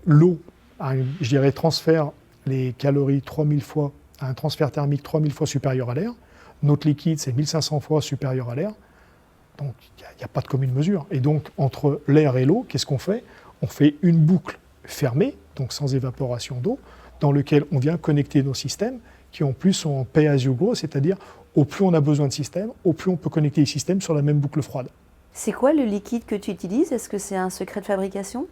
C: l'eau, je dirais, transfère les calories 3000 fois, à un transfert thermique 3000 fois supérieur à l'air. Notre liquide, c'est 1500 fois supérieur à l'air. Donc, il n'y a pas de commune mesure. Et donc, entre l'air et l'eau, qu'est-ce qu'on fait ? On fait une boucle fermée, donc sans évaporation d'eau, dans laquelle on vient connecter nos systèmes, qui en plus sont en pay-as-you-go, c'est-à-dire au plus on a besoin de systèmes, au plus on peut connecter les systèmes sur la même boucle froide.
B: C'est quoi le liquide que tu utilises ? Est-ce que c'est un secret de fabrication ?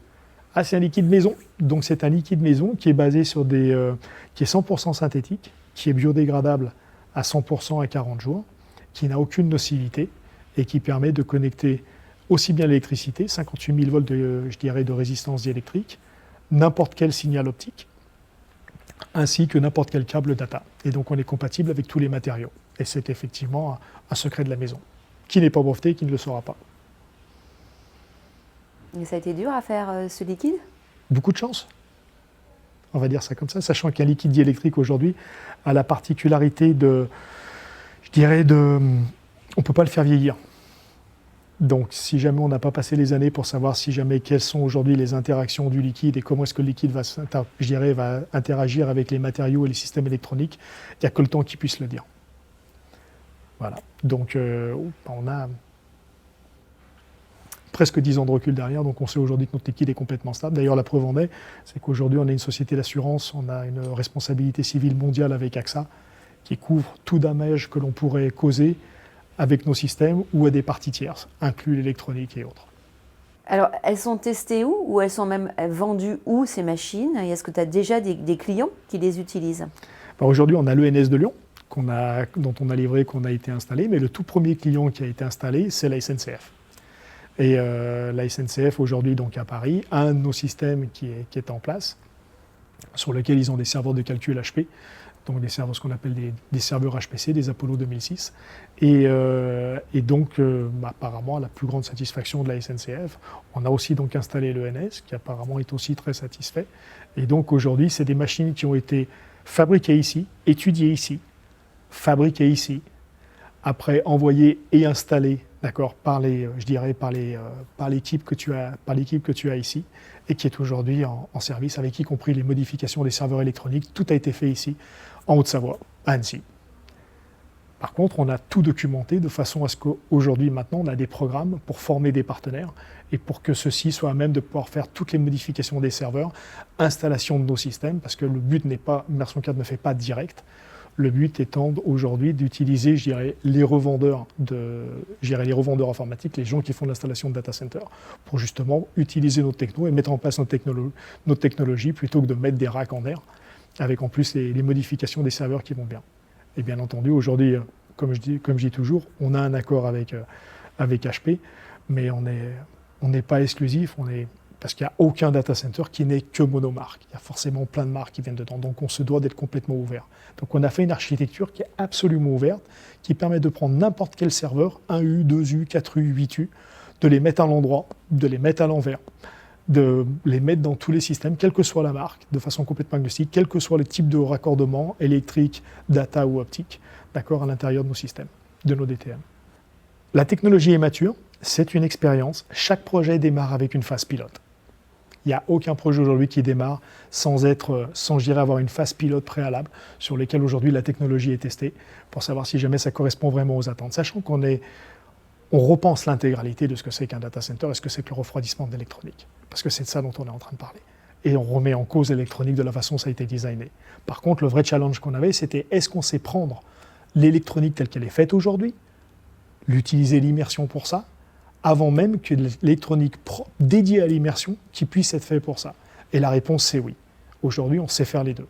C: C'est un liquide maison. Donc c'est un liquide maison qui est basé sur qui est 100% synthétique, qui est biodégradable à 100% à 40 jours, qui n'a aucune nocivité et qui permet de connecter aussi bien l'électricité, 58 000 volts de résistance diélectrique, n'importe quel signal optique, ainsi que n'importe quel câble data. Et donc on est compatible avec tous les matériaux. Et c'est effectivement un secret de la maison, qui n'est pas breveté et qui ne le sera pas.
B: Et ça a été dur à faire ce liquide ?
C: Beaucoup de chance. On va dire ça comme ça, sachant qu'un liquide diélectrique aujourd'hui a la particularité on ne peut pas le faire vieillir. Donc si jamais on n'a pas passé les années pour savoir quelles sont aujourd'hui les interactions du liquide et comment est-ce que le liquide va interagir avec les matériaux et les systèmes électroniques, il n'y a que le temps qui puisse le dire. Voilà. Donc on a presque 10 ans de recul derrière, donc on sait aujourd'hui que notre liquide est complètement stable. D'ailleurs, la preuve en est, c'est qu'aujourd'hui, on est une société d'assurance, on a une responsabilité civile mondiale avec AXA, qui couvre tout dommage que l'on pourrait causer avec nos systèmes ou à des parties tierces, inclus l'électronique et autres.
B: Alors, elles sont testées où ou elles sont même vendues où, ces machines ? Et est-ce que tu as déjà des clients qui les utilisent ?
C: Aujourd'hui, on a l'ENS de Lyon, dont on a livré, qu'on a été installé, mais le tout premier client qui a été installé, c'est la SNCF. Et la SNCF, aujourd'hui, donc à Paris, a un de nos systèmes qui est en place, sur lesquels ils ont des serveurs de calcul HP, donc des serveurs, ce qu'on appelle des serveurs HPC, des Apollo 2006. Et donc, apparemment, à la plus grande satisfaction de la SNCF, on a aussi donc installé l'ENS, qui apparemment est aussi très satisfait. Et donc aujourd'hui, c'est des machines qui ont été fabriquées ici, étudiées ici, fabriquées ici, après envoyées et installées, d'accord, par l'équipe que tu as ici, et qui est aujourd'hui en service, avec y compris les modifications des serveurs électroniques. Tout a été fait ici, en Haute-Savoie, à Annecy. Par contre, on a tout documenté de façon à ce qu'aujourd'hui, maintenant, on a des programmes pour former des partenaires et pour que ceux-ci soient à même de pouvoir faire toutes les modifications des serveurs, installation de nos systèmes, parce que le but n'est pas, Immersion 4 ne fait pas direct. Le but étant aujourd'hui d'utiliser, je dirais, les revendeurs informatiques, les gens qui font de l'installation de data center, pour justement utiliser notre techno et mettre en place notre technologie plutôt que de mettre des racks en air, avec en plus les modifications des serveurs qui vont bien. Et bien entendu, aujourd'hui, comme je dis toujours, on a un accord avec HP, mais on n'est pas exclusif, parce qu'il n'y a aucun data center qui n'est que monomarque. Il y a forcément plein de marques qui viennent dedans, donc on se doit d'être complètement ouvert. Donc on a fait une architecture qui est absolument ouverte, qui permet de prendre n'importe quel serveur, 1U, 2U, 4U, 8U, de les mettre à l'endroit, de les mettre à l'envers, de les mettre dans tous les systèmes, quelle que soit la marque, de façon complètement agnostique, quel que soit le type de raccordement, électrique, data ou optique, d'accord, à l'intérieur de nos systèmes, de nos DTM. La technologie est mature, c'est une expérience. Chaque projet démarre avec une phase pilote. Il n'y a aucun projet aujourd'hui qui démarre sans, je dirais, avoir une phase pilote préalable sur lesquelles aujourd'hui la technologie est testée pour savoir si jamais ça correspond vraiment aux attentes. Sachant qu'on repense l'intégralité de ce que c'est qu'un data center et ce que c'est que le refroidissement de l'électronique. Parce que c'est de ça dont on est en train de parler. Et on remet en cause l'électronique de la façon dont ça a été designé. Par contre, le vrai challenge qu'on avait, c'était est-ce qu'on sait prendre l'électronique telle qu'elle est faite aujourd'hui, l'utiliser l'immersion pour ça, avant même que l'électronique dédiée à l'immersion qui puisse être faite pour ça. Et la réponse, c'est oui. Aujourd'hui, on sait faire les deux.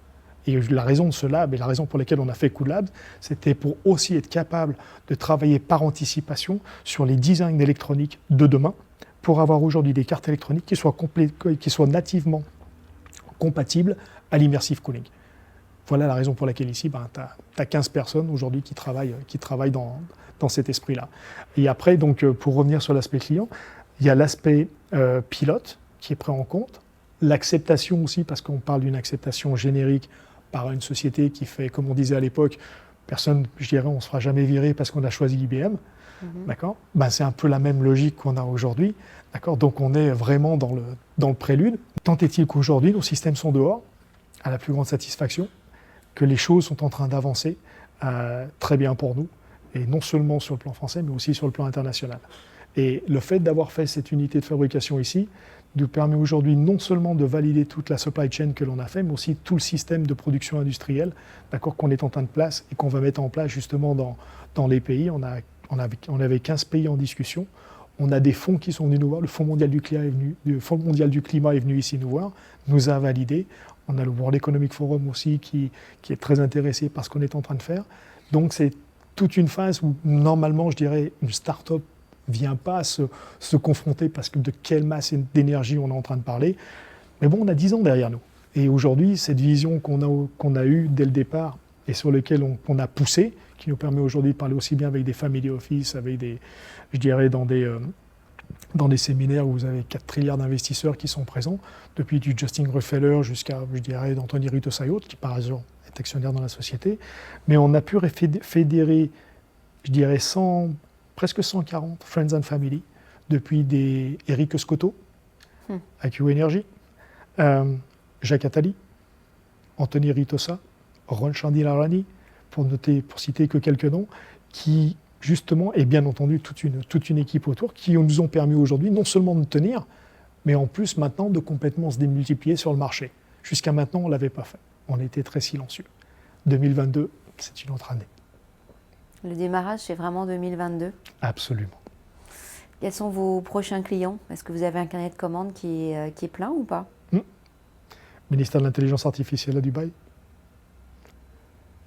C: Et la raison de ce lab, et la raison pour laquelle on a fait Coolabs, c'était pour aussi être capable de travailler par anticipation sur les designs d'électronique de demain, pour avoir aujourd'hui des cartes électroniques qui soient nativement compatibles à l'immersive cooling. Voilà la raison pour laquelle ici, tu as 15 personnes aujourd'hui qui travaillent dans cet esprit-là. Et après, donc, pour revenir sur l'aspect client, il y a l'aspect pilote qui est pris en compte, l'acceptation aussi, parce qu'on parle d'une acceptation générique par une société qui fait, comme on disait à l'époque, personne, je dirais, on ne se fera jamais virer parce qu'on a choisi IBM. D'accord, c'est un peu la même logique qu'on a aujourd'hui. D'accord, donc on est vraiment dans le prélude. Tant est-il qu'aujourd'hui, nos systèmes sont dehors, à la plus grande satisfaction, que les choses sont en train d'avancer très bien pour nous, et non seulement sur le plan français, mais aussi sur le plan international. Et le fait d'avoir fait cette unité de fabrication ici nous permet aujourd'hui non seulement de valider toute la supply chain que l'on a fait, mais aussi tout le système de production industrielle, d'accord, qu'on est en train de place et qu'on va mettre en place justement dans les pays. On avait 15 pays en discussion. On a des fonds qui sont venus nous voir. Le Fonds mondial du climat est venu ici nous voir, nous a validé. On a le World Economic Forum aussi qui est très intéressé par ce qu'on est en train de faire. Donc c'est toute une phase où normalement, je dirais, une start-up ne vient pas se confronter parce que de quelle masse d'énergie on est en train de parler. Mais bon, on a 10 ans derrière nous. Et aujourd'hui, cette vision qu'on a eue dès le départ et sur laquelle on a poussé, qui nous permet aujourd'hui de parler aussi bien avec des family office, avec je dirais, dans des séminaires où vous avez 4 trilliards d'investisseurs qui sont présents, depuis du Justin Rockefeller jusqu'à, je dirais, d'Anthony Ritosayot, qui par exemple est actionnaire dans la société. Mais on a pu fédérer, je dirais, presque 140 Friends and Family, depuis des Eric Scotto, IQ Energy, Jacques Attali, Anthony Ritosa, Ron Chandilarani, pour citer que quelques noms, qui justement, et bien entendu toute une équipe autour, qui nous ont permis aujourd'hui non seulement de tenir, mais en plus maintenant de complètement se démultiplier sur le marché. Jusqu'à maintenant, on ne l'avait pas fait. On était très silencieux. 2022, c'est une autre année.
B: Le démarrage, c'est vraiment 2022 ?
C: Absolument.
B: Quels sont vos prochains clients ? Est-ce que vous avez un carnet de commandes qui est plein ou pas ?
C: Ministère de l'Intelligence Artificielle à Dubaï,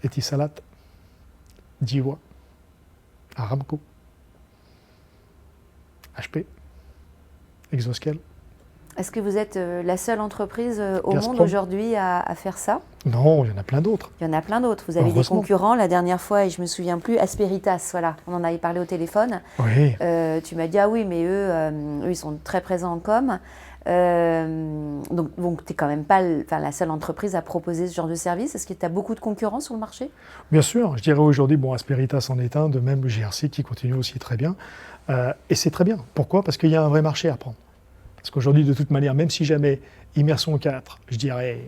C: Etisalat, Jiwa, Aramco, HP, Exoscale.
B: Est-ce que vous êtes la seule entreprise au monde
C: Gazprom.
B: aujourd'hui à faire ça?
C: Non, il y en a plein d'autres.
B: Il y en a plein d'autres. Vous avez des
C: Heureusement.
B: concurrents. La dernière fois, et je ne me souviens plus, Asperitas, voilà, on en avait parlé au téléphone.
C: Oui.
B: Tu m'as dit, ah oui, mais eux, ils sont très présents en com. Donc tu n'es quand même pas la seule entreprise à proposer ce genre de service. Est-ce que tu as beaucoup de concurrents sur le marché?
C: Bien sûr, je dirais aujourd'hui, bon, Asperitas en est un, de même GRC qui continue aussi très bien. Et c'est très bien. Pourquoi? Parce qu'il y a un vrai marché à prendre. Parce qu'aujourd'hui, de toute manière, même si jamais Immersion 4, je dirais,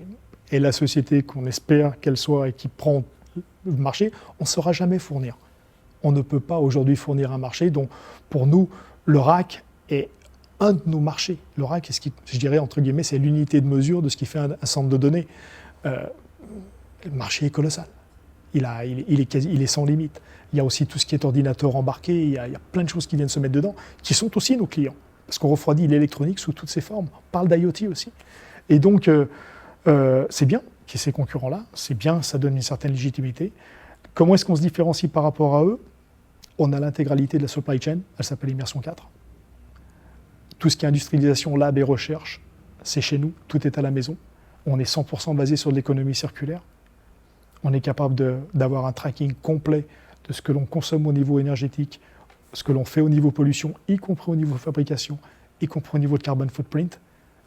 C: est la société qu'on espère qu'elle soit et qui prend le marché, on ne saura jamais fournir. On ne peut pas aujourd'hui fournir un marché dont, pour nous, le RAC est un de nos marchés. Le RAC est ce qui, je dirais, entre guillemets, c'est l'unité de mesure de ce qui fait un centre de données. Le marché est colossal. Il est sans limite. Il y a aussi tout ce qui est ordinateur embarqué, il y a plein de choses qui viennent se mettre dedans, qui sont aussi nos clients. Parce qu'on refroidit l'électronique sous toutes ses formes. On parle d'IoT aussi. Et donc, c'est bien qu'il y ait ces concurrents-là. C'est bien, ça donne une certaine légitimité. Comment est-ce qu'on se différencie par rapport à eux? On a l'intégralité de la supply chain. Elle s'appelle Immersion 4. Tout ce qui est industrialisation, lab et recherche, c'est chez nous. Tout est à la maison. On est 100% basé sur de l'économie circulaire. On est capable d'avoir un tracking complet de ce que l'on consomme au niveau énergétique, ce que l'on fait au niveau pollution, y compris au niveau fabrication, y compris au niveau de carbon footprint.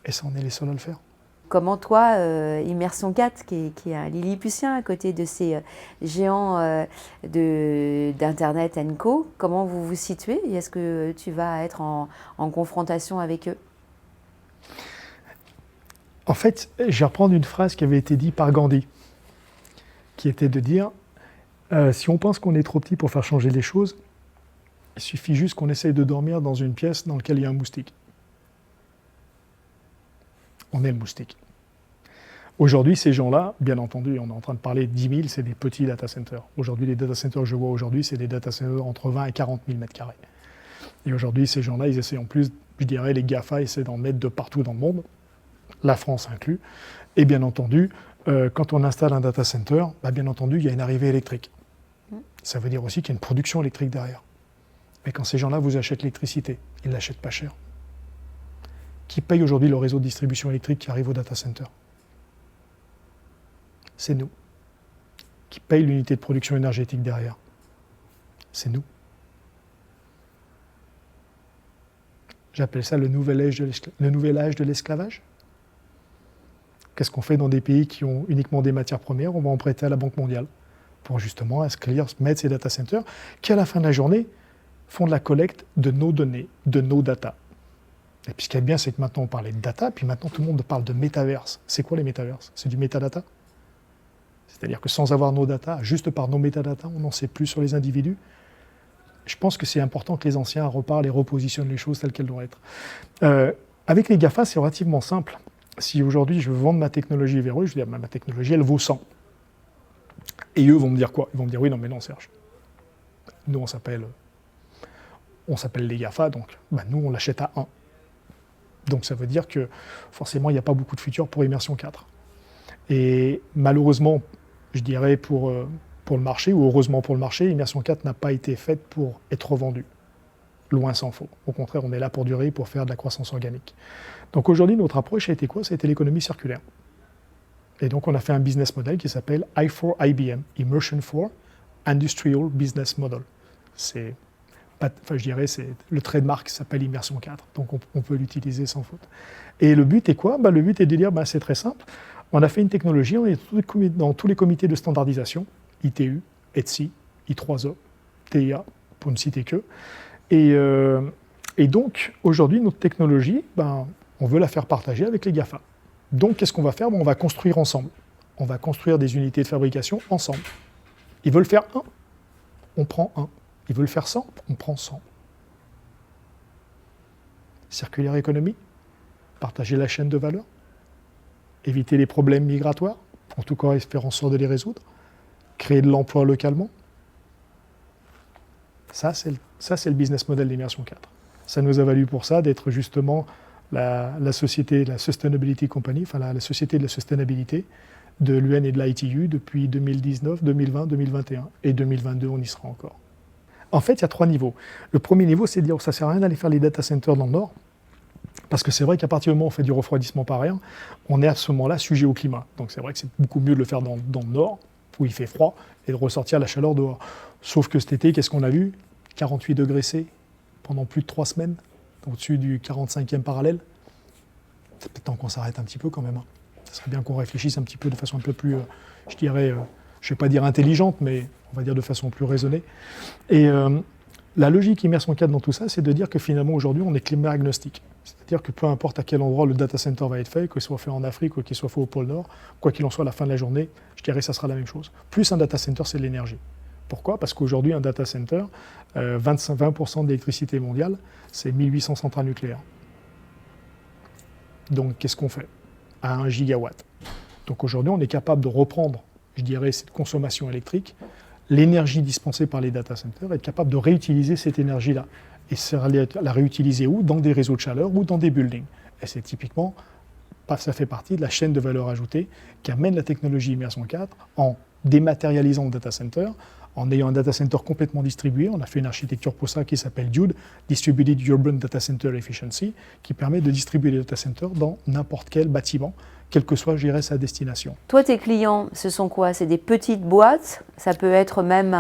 C: Et ça, on est les seuls à le faire.
B: Comment toi, Immersion 4, qui est un Lilliputien à côté de ces géants d'Internet &Co, comment vous vous situez? Et est-ce que tu vas être en confrontation avec eux?
C: En fait, je vais reprendre une phrase qui avait été dite par Gandhi, qui était de dire si on pense qu'on est trop petit pour faire changer les choses, il suffit juste qu'on essaye de dormir dans une pièce dans laquelle il y a un moustique. On est le moustique. Aujourd'hui, ces gens-là, bien entendu, on est en train de parler de 10 000, c'est des petits data centers. Aujourd'hui, les data centers que je vois aujourd'hui, c'est des data centers entre 20 et 40 000 mètres carrés. Et aujourd'hui, ces gens-là, ils essaient en plus, je dirais, les GAFA essaient d'en mettre de partout dans le monde, la France inclus. Et bien entendu, quand on installe un data center, bien entendu, il y a une arrivée électrique. Ça veut dire aussi qu'il y a une production électrique derrière. Mais quand ces gens-là vous achètent l'électricité, ils ne l'achètent pas cher. Qui paye aujourd'hui le réseau de distribution électrique qui arrive au data center? C'est nous. Qui paye l'unité de production énergétique derrière? C'est nous. J'appelle ça le nouvel âge de l'esclavage. Qu'est-ce qu'on fait dans des pays qui ont uniquement des matières premières? On va en prêter à la Banque mondiale pour justement mettre ces data centers qui, à la fin de la journée, font de la collecte de nos données, de nos data. Et puis ce qui est bien, c'est que maintenant on parlait de data, puis maintenant tout le monde parle de métaverse. C'est quoi les métaverses? C'est du metadata. C'est-à-dire que sans avoir nos data, juste par nos métadatas, on n'en sait plus sur les individus. Je pense que c'est important que les anciens reparlent et repositionnent les choses telles qu'elles doivent être. Avec les GAFA, c'est relativement simple. Si aujourd'hui je veux vendre ma technologie vers eux, je dis ma technologie elle vaut 100. Et eux vont me dire quoi? Ils vont me dire oui, non, mais non, Serge. Nous, on s'appelle les GAFA, donc nous, on l'achète à 1. Donc ça veut dire que forcément, il n'y a pas beaucoup de futur pour Immersion 4. Et malheureusement, je dirais pour le marché, ou heureusement pour le marché, Immersion 4 n'a pas été faite pour être revendue. Loin s'en faut. Au contraire, on est là pour durer, pour faire de la croissance organique. Donc aujourd'hui, notre approche a été quoi? Ça a été l'économie circulaire. Et donc on a fait un business model qui s'appelle I4IBM, Immersion 4 Industrial Business Model. Le trademark s'appelle Immersion 4, donc on peut l'utiliser sans faute. Et le but est quoi? Le but est de dire, c'est très simple. On a fait une technologie, on est dans tous les comités de standardisation, ITU, ETSI, I3E, TIA, pour ne citer que. Et donc, aujourd'hui, notre technologie, on veut la faire partager avec les GAFA. Donc, qu'est-ce qu'on va faire? On va construire ensemble. On va construire des unités de fabrication ensemble. Ils veulent faire 1, on prend 1. Ils veulent faire 100, on prend 100. Circulaire économie, partager la chaîne de valeur, éviter les problèmes migratoires, en tout cas faire en sorte de les résoudre, créer de l'emploi localement. Ça, c'est le business model d'Immersion 4. Ça nous a valu pour ça d'être justement la société, la Sustainability Company, la société de la sustainabilité de l'UN et de l'ITU depuis 2019, 2020, 2021. Et 2022, on y sera encore. En fait, il y a 3 niveaux. Le premier niveau, c'est de dire que ça ne sert à rien d'aller faire les data centers dans le nord, Parce que c'est vrai qu'à partir du moment où on fait du refroidissement par air, on est à ce moment-là sujet au climat. Donc c'est vrai que c'est beaucoup mieux de le faire dans le nord, où il fait froid, et de ressortir la chaleur dehors. Sauf que cet été, qu'est-ce qu'on a vu? 48 degrés C pendant plus de 3 semaines, au-dessus du 45e parallèle. C'est peut-être temps qu'on s'arrête un petit peu quand même. Ça serait bien qu'on réfléchisse un petit peu de façon un peu plus, je dirais, je ne vais pas dire intelligente, mais on va dire de façon plus raisonnée. Et la logique Immersion 4 dans tout ça, c'est de dire que finalement aujourd'hui on est climat agnostique. C'est-à-dire que peu importe à quel endroit le data center va être fait, qu'il soit fait en Afrique ou qu'il soit fait au pôle Nord, quoi qu'il en soit à la fin de la journée, je dirais que ça sera la même chose. Plus un data center, c'est de l'énergie. Pourquoi? Parce qu'aujourd'hui, un data center, 20% de l'électricité mondiale, c'est 1800 centrales nucléaires. Donc qu'est-ce qu'on fait? À 1 gigawatt. Donc aujourd'hui, on est capable de reprendre, je dirais, cette consommation électrique, l'énergie dispensée par les data centers, être capable de réutiliser cette énergie-là. Et la réutiliser où? Dans des réseaux de chaleur ou dans des buildings. Et c'est typiquement, ça fait partie de la chaîne de valeur ajoutée qu'amène la technologie Immersion 4 en dématérialisant le data center, en ayant un data center complètement distribué. On a fait une architecture pour ça qui s'appelle DUDE, Distributed Urban Data Center Efficiency, qui permet de distribuer les data centers dans n'importe quel bâtiment, quelle que soit, je dirais, sa destination.
B: Toi, tes clients, ce sont quoi? C'est des petites boîtes? Ça peut être même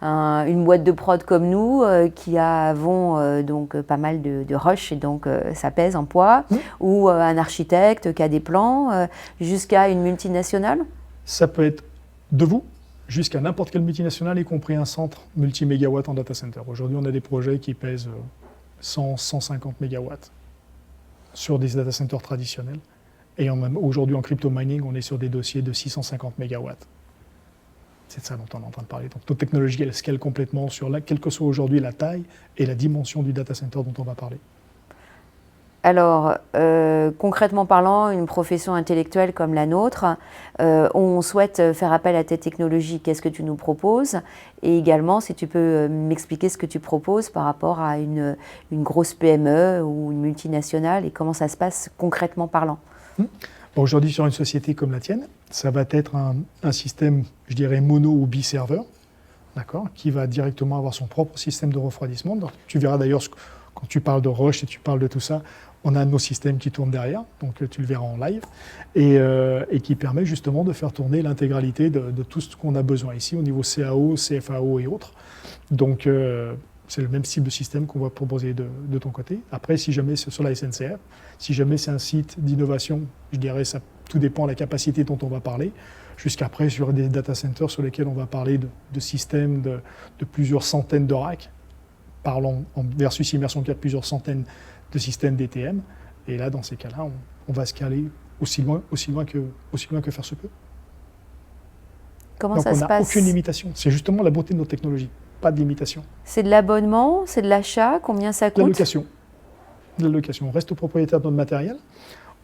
B: une boîte de prod comme nous qui avons donc pas mal de rush et donc ça pèse en poids, ou un architecte qui a des plans, jusqu'à une multinationale?
C: Ça peut être de vous jusqu'à n'importe quelle multinationale, y compris un centre multi-mégawatts en data center. Aujourd'hui, on a des projets qui pèsent 100, 150 mégawatts sur des data centers traditionnels. Et aujourd'hui, en crypto mining, on est sur des dossiers de 650 mégawatts. C'est de ça dont on est en train de parler. Donc notre technologie, elle scale complètement sur quelle que soit aujourd'hui la taille et la dimension du data center dont on va parler.
B: Alors, concrètement parlant, une profession intellectuelle comme la nôtre, on souhaite faire appel à tes technologies. Qu'est-ce que tu nous proposes? Et également, si tu peux m'expliquer ce que tu proposes par rapport à une grosse PME ou une multinationale et comment ça se passe concrètement parlant.
C: Bon, aujourd'hui, sur une société comme la tienne, ça va être un système, je dirais, mono ou bi-serveur, d'accord, qui va directement avoir son propre système de refroidissement. Donc, tu verras d'ailleurs, quand tu parles de rush et tu parles de tout ça, on a nos systèmes qui tournent derrière, donc tu le verras en live, et qui permet justement de faire tourner l'intégralité de tout ce qu'on a besoin ici au niveau CAO, CFAO et autres. Donc c'est le même type de système qu'on va proposer de ton côté. Après, si jamais c'est sur la SNCF, si jamais c'est un site d'innovation, je dirais ça tout dépend de la capacité dont on va parler, jusqu'après sur des data centers sur lesquels on va parler de systèmes de plusieurs centaines de racks, parlons versus Immersion 4, plusieurs centaines de systèmes DTM. Et là, dans ces cas-là, on va scaler aussi loin que faire se peut.
B: Comment
C: donc
B: ça se passe?
C: On n'a aucune limitation. C'est justement la beauté de nos technologies. Pas de limitation.
B: C'est de l'abonnement, c'est de l'achat, combien ça coûte?
C: De la location. On reste propriétaire de notre matériel,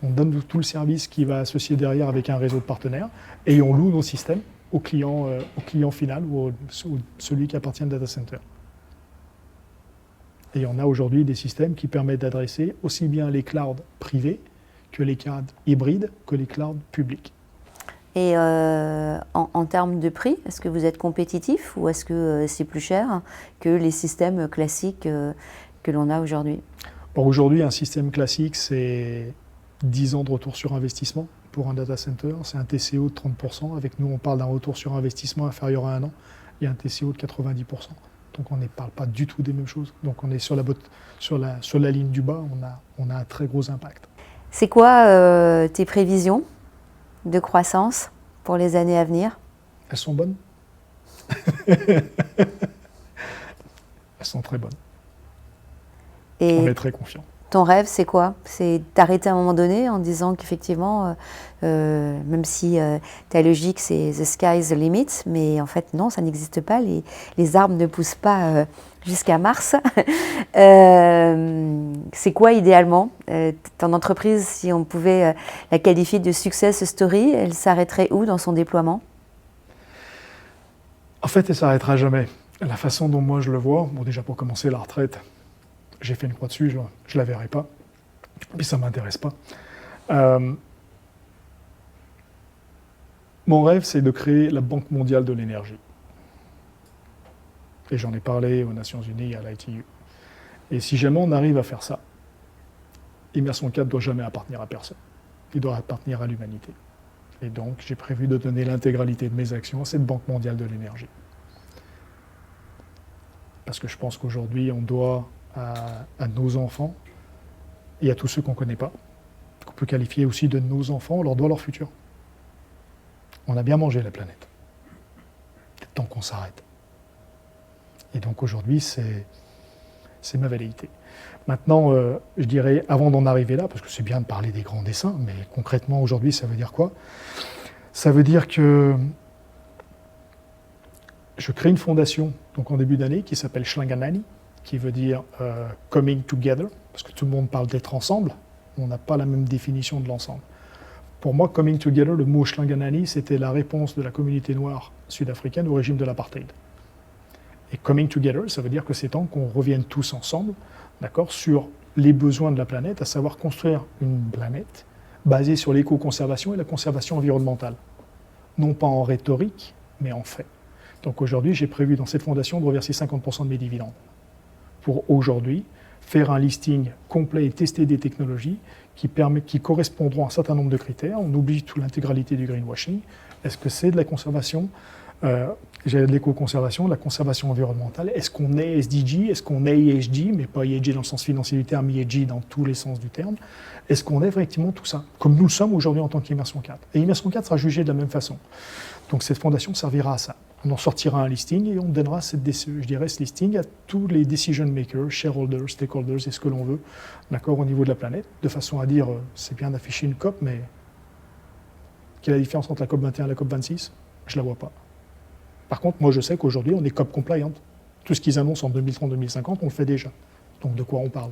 C: on donne tout le service qui va associer derrière avec un réseau de partenaires et on loue nos systèmes au client final ou celui qui appartient au data center. Et on a aujourd'hui des systèmes qui permettent d'adresser aussi bien les clouds privés que les clouds hybrides, que les clouds publics.
B: Et en termes de prix, est-ce que vous êtes compétitif ou est-ce que c'est plus cher que les systèmes classiques que l'on a aujourd'hui?
C: Bon, aujourd'hui, un système classique, c'est 10 ans de retour sur investissement pour un data center. C'est un TCO de 30%. Avec nous, on parle d'un retour sur investissement inférieur à 1 an. Il y a un TCO de 90%. Donc on ne parle pas du tout des mêmes choses. Donc on est sur la ligne du bas, on a un très gros impact.
B: C'est quoi tes prévisions de croissance pour les années à venir?
C: Elles sont bonnes. Elles sont très bonnes.
B: Et
C: on est très confiants.
B: Ton rêve, c'est quoi? C'est d'arrêter à un moment donné en disant qu'effectivement, même si ta logique, c'est the sky is the limit, mais en fait, non, ça n'existe pas. Les arbres ne poussent pas jusqu'à Mars. C'est quoi idéalement ton entreprise, si on pouvait la qualifier de success story, elle s'arrêterait où dans son déploiement?
C: En fait, elle ne s'arrêtera jamais. La façon dont moi je le vois, bon déjà pour commencer, la retraite, j'ai fait une croix dessus, je ne la verrai pas, puis ça ne m'intéresse pas. Mon rêve, c'est de créer la Banque mondiale de l'énergie. Et j'en ai parlé aux Nations Unies, à l'ITU. Et si jamais on arrive à faire ça, Immersion 4 ne doit jamais appartenir à personne. Il doit appartenir à l'humanité. Et donc, j'ai prévu de donner l'intégralité de mes actions à cette Banque mondiale de l'énergie. Parce que je pense qu'aujourd'hui, on doit à nos enfants et à tous ceux qu'on ne connaît pas, qu'on peut qualifier aussi de nos enfants, on leur doit leur futur. On a bien mangé la planète. Il est temps qu'on s'arrête. Et donc aujourd'hui, c'est ma velléité. Maintenant, je dirais, avant d'en arriver là, parce que c'est bien de parler des grands dessins, mais concrètement, aujourd'hui, ça veut dire quoi? Ça veut dire que je crée une fondation donc en début d'année qui s'appelle Shlanganani, qui veut dire Coming Together, parce que tout le monde parle d'être ensemble, on n'a pas la même définition de l'ensemble. Pour moi, Coming Together, le mot Shlanganani, c'était la réponse de la communauté noire sud-africaine au régime de l'apartheid. Et Coming Together, ça veut dire que c'est temps qu'on revienne tous ensemble, d'accord, sur les besoins de la planète, à savoir construire une planète basée sur l'éco-conservation et la conservation environnementale. Non pas en rhétorique, mais en fait. Donc aujourd'hui, j'ai prévu dans cette fondation de reverser 50% de mes dividendes. Pour aujourd'hui, faire un listing complet et tester des technologies qui correspondront à un certain nombre de critères. On oublie toute l'intégralité du greenwashing. Est-ce que c'est de la conservation, de l'éco-conservation, de la conservation environnementale? Est-ce qu'on est SDG? Est-ce qu'on est ESG? Mais pas ESG dans le sens financier du terme, ESG dans tous les sens du terme. Est-ce qu'on est effectivement tout ça? Comme nous le sommes aujourd'hui en tant qu'Immersion 4. Et Immersion 4 sera jugée de la même façon. Donc cette fondation servira à ça. On en sortira un listing et on donnera ce listing à tous les decision makers, shareholders, stakeholders et ce que l'on veut, d'accord, au niveau de la planète, de façon à dire, c'est bien d'afficher une COP, mais quelle est la différence entre la COP 21 et la COP 26? Je ne la vois pas. Par contre, moi je sais qu'aujourd'hui, on est COP compliant. Tout ce qu'ils annoncent en 2030-2050, on le fait déjà. Donc de quoi on parle?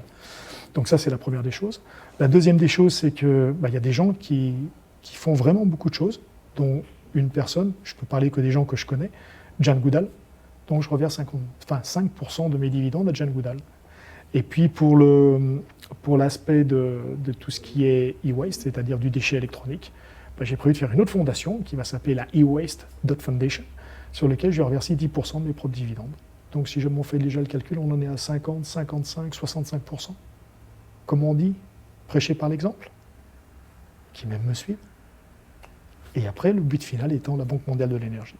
C: Donc ça, c'est la première des choses. La deuxième des choses, c'est qu'il y a des gens qui font vraiment beaucoup de choses, dont une personne, je peux parler que des gens que je connais, Jane Goodall, donc je reverse 5% de mes dividendes à Jane Goodall. Et puis pour l'aspect de tout ce qui est e-waste, c'est-à-dire du déchet électronique, j'ai prévu de faire une autre fondation qui va s'appeler la e-waste.foundation, sur laquelle je vais reverser 10% de mes propres dividendes. Donc si je m'en fais déjà le calcul, on en est à 50, 55, 65%. Comme on dit, prêcher par l'exemple, qui même me suivent. Et après, le but final étant la Banque mondiale de l'énergie.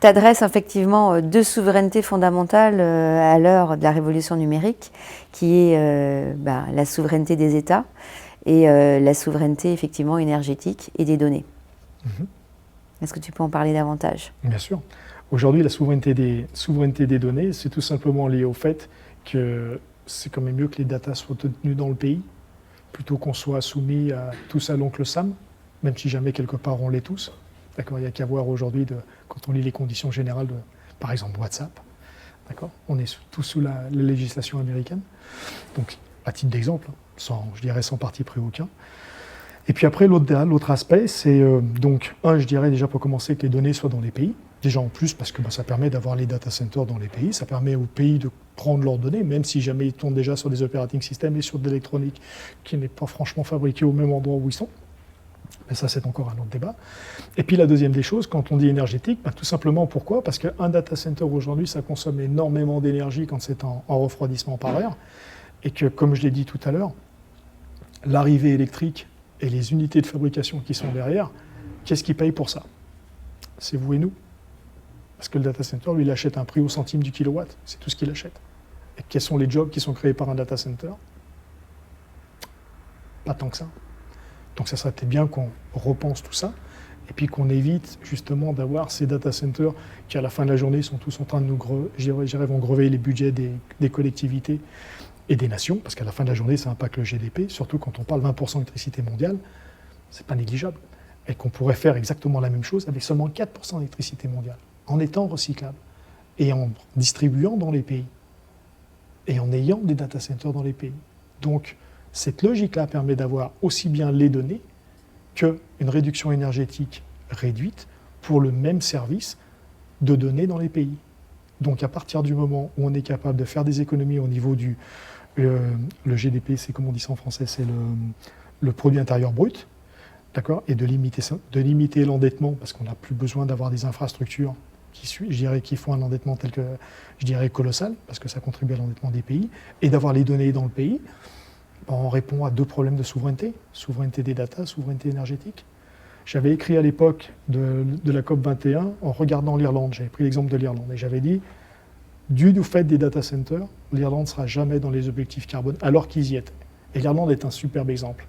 B: Tu adresses effectivement deux souverainetés fondamentales à l'heure de la révolution numérique, qui est la souveraineté des États et la souveraineté effectivement énergétique et des données. Mm-hmm. Est-ce que tu peux en parler davantage?
C: Bien sûr. Aujourd'hui, la souveraineté des données, c'est tout simplement lié au fait que c'est quand même mieux que les datas soient tenues dans le pays, plutôt qu'on soit soumis à tous à l'oncle Sam, même si jamais quelque part on l'est tous. D'accord, il n'y a qu'à voir aujourd'hui, quand on lit les conditions générales de, par exemple, WhatsApp. D'accord, on est tous sous la législation américaine. Donc, à titre d'exemple, sans parti pris aucun. Et puis après, l'autre aspect, c'est je dirais déjà pour commencer que les données soient dans les pays. Déjà en plus, parce que ça permet d'avoir les data centers dans les pays. Ça permet aux pays de prendre leurs données, même si jamais ils tournent déjà sur des operating systems et sur de l'électronique qui n'est pas franchement fabriquée au même endroit où ils sont. Mais ça, c'est encore un autre débat. Et puis la deuxième des choses, quand on dit énergétique, tout simplement pourquoi? Parce qu'un data center aujourd'hui, ça consomme énormément d'énergie quand c'est en refroidissement par air. Et que, comme je l'ai dit tout à l'heure, l'arrivée électrique et les unités de fabrication qui sont derrière, qu'est-ce qui paye pour ça? C'est vous et nous. Parce que le data center, lui, il achète un prix au centime du kilowatt. C'est tout ce qu'il achète. Et quels sont les jobs qui sont créés par un data center? Pas tant que ça. Donc ça serait peut-être bien qu'on repense tout ça, et puis qu'on évite justement d'avoir ces data centers qui, à la fin de la journée, sont tous en train de vont grever les budgets des collectivités et des nations, parce qu'à la fin de la journée, ça impacte le GDP, surtout quand on parle 20% d'électricité mondiale, c'est pas négligeable. Et qu'on pourrait faire exactement la même chose avec seulement 4% d'électricité mondiale, en étant recyclable, et en distribuant dans les pays, et en ayant des data centers dans les pays. Donc, cette logique-là permet d'avoir aussi bien les données qu'une réduction énergétique réduite pour le même service de données dans les pays. Donc à partir du moment où on est capable de faire des économies au niveau du le GDP, c'est comme on dit ça en français, c'est le produit intérieur brut, d'accord, et de limiter l'endettement parce qu'on n'a plus besoin d'avoir des infrastructures qui font un endettement tel que, colossal, parce que ça contribue à l'endettement des pays, et d'avoir les données dans le pays, On répond à deux problèmes de souveraineté. Souveraineté des data, souveraineté énergétique. J'avais écrit à l'époque de la COP 21 en regardant l'Irlande. J'avais pris l'exemple de l'Irlande et j'avais dit, du fait des data centers, l'Irlande ne sera jamais dans les objectifs carbone alors qu'ils y étaient. Et l'Irlande est un superbe exemple.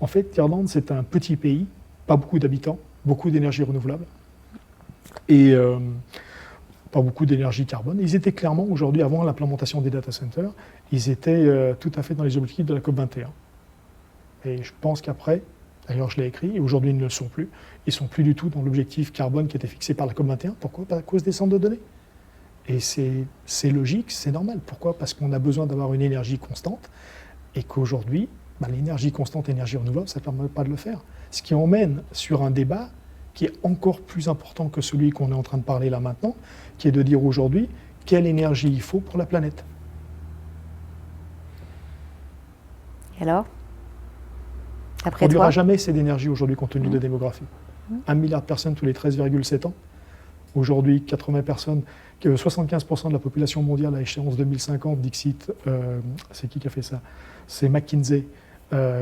C: En fait, l'Irlande, c'est un petit pays, pas beaucoup d'habitants, beaucoup d'énergie renouvelable et pas beaucoup d'énergie carbone. Ils étaient clairement, aujourd'hui, avant l'implémentation des data centers, ils étaient tout à fait dans les objectifs de la COP 21. Et je pense qu'après, d'ailleurs je l'ai écrit, et aujourd'hui ils ne le sont plus, ils ne sont plus du tout dans l'objectif carbone qui était fixé par la COP 21. Pourquoi? À cause des centres de données. Et c'est logique, c'est normal. Pourquoi? Parce qu'on a besoin d'avoir une énergie constante, et qu'aujourd'hui, l'énergie constante, énergie renouvelable, ça ne permet pas de le faire. Ce qui emmène sur un débat qui est encore plus important que celui qu'on est en train de parler là maintenant, qui est de dire aujourd'hui quelle énergie il faut pour la planète.
B: Et alors?
C: On ne produira jamais assez d'énergie aujourd'hui compte tenu de la démographie. 1 milliard de personnes tous les 13,7 ans. Aujourd'hui, 75% de la population mondiale à échéance 2050, Dixit, c'est qui a fait ça? C'est McKinsey,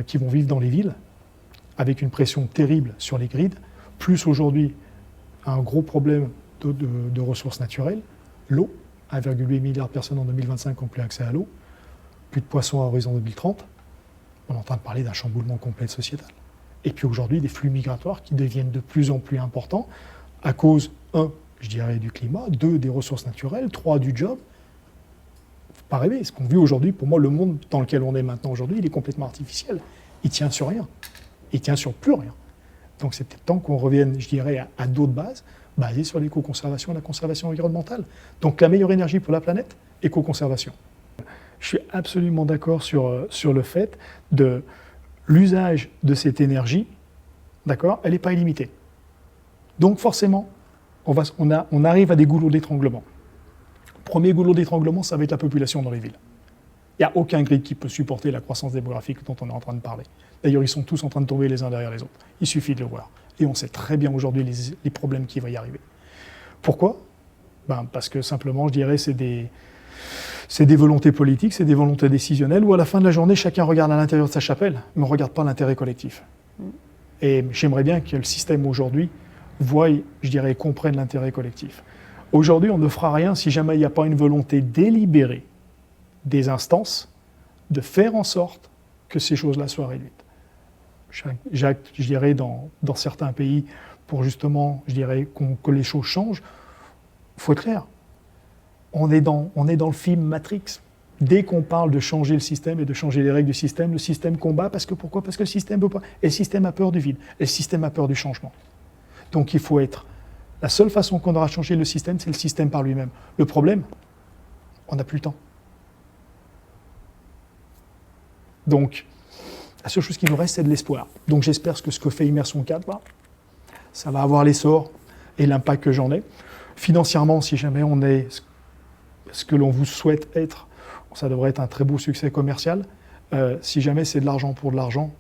C: qui vont vivre dans les villes, avec une pression terrible sur les grids, plus aujourd'hui un gros problème de ressources naturelles, l'eau, 1,8 milliard de personnes en 2025 n'ont plus accès à l'eau, plus de poissons à horizon 2030. On est en train de parler d'un chamboulement complet sociétal. Et puis aujourd'hui, des flux migratoires qui deviennent de plus en plus importants à cause, 1, je dirais, du climat, 2, des ressources naturelles, 3, du job. Faut pas rêver. Ce qu'on vit aujourd'hui, pour moi, le monde dans lequel on est maintenant aujourd'hui, il est complètement artificiel. Il tient sur rien. Il tient sur plus rien. Donc c'est peut-être temps qu'on revienne, je dirais, à d'autres bases, basées sur l'éco-conservation et la conservation environnementale. Donc la meilleure énergie pour la planète, éco-conservation. Je suis absolument d'accord sur le fait de l'usage de cette énergie, d'accord, elle n'est pas illimitée. Donc forcément, on arrive à des goulots d'étranglement. Premier goulot d'étranglement, ça va être la population dans les villes. Il n'y a aucun grid qui peut supporter la croissance démographique dont on est en train de parler. D'ailleurs, ils sont tous en train de tomber les uns derrière les autres. Il suffit de le voir. Et on sait très bien aujourd'hui les problèmes qui vont y arriver. Pourquoi? Parce que simplement, je dirais, c'est des volontés politiques, c'est des volontés décisionnelles, où à la fin de la journée, chacun regarde à l'intérieur de sa chapelle, mais on ne regarde pas l'intérêt collectif. Et j'aimerais bien que le système aujourd'hui voie, je dirais, comprenne l'intérêt collectif. Aujourd'hui, on ne fera rien si jamais il n'y a pas une volonté délibérée des instances de faire en sorte que ces choses-là soient réduites. Je dirais, dans certains pays, pour justement, je dirais, que les choses changent, il faut être clair. On est dans le film Matrix. Dès qu'on parle de changer le système et de changer les règles du système, le système combat. Pourquoi? Parce que le système ne peut pas. Et le système a peur du vide. Et le système a peur du changement. Donc il faut être... La seule façon qu'on aura changé le système, c'est le système par lui-même. Le problème, on n'a plus le temps. Donc, la seule chose qui nous reste, c'est de l'espoir. Donc j'espère que ce que fait Immersion 4, ça va avoir l'essor et l'impact que j'en ai. Financièrement, si jamais on est ce que l'on vous souhaite être, ça devrait être un très beau succès commercial. Si jamais c'est de l'argent pour de l'argent,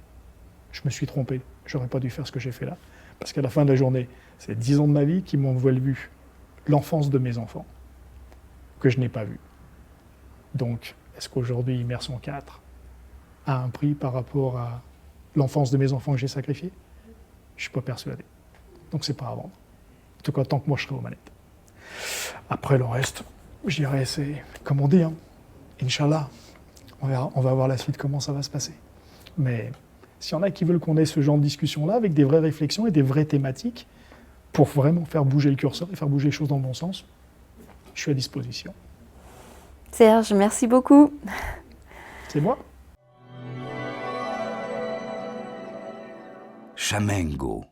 C: je me suis trompé. Je n'aurais pas dû faire ce que j'ai fait là. Parce qu'à la fin de la journée, c'est 10 ans de ma vie qui m'ont vu l'enfance de mes enfants, que je n'ai pas vu. Donc, est-ce qu'aujourd'hui, Immersion 4 a un prix par rapport à l'enfance de mes enfants que j'ai sacrifié? Je ne suis pas persuadé. Donc, c'est pas à vendre. En tout cas, tant que moi, je serai aux manettes. Après, le reste, je dirais, c'est comme on dit, Inch'Allah, on va voir la suite, comment ça va se passer. Mais s'il y en a qui veulent qu'on ait ce genre de discussion-là, avec des vraies réflexions et des vraies thématiques, pour vraiment faire bouger le curseur et faire bouger les choses dans le bon sens, je suis à disposition.
B: Serge, merci beaucoup.
C: C'est moi.
A: Chamengo.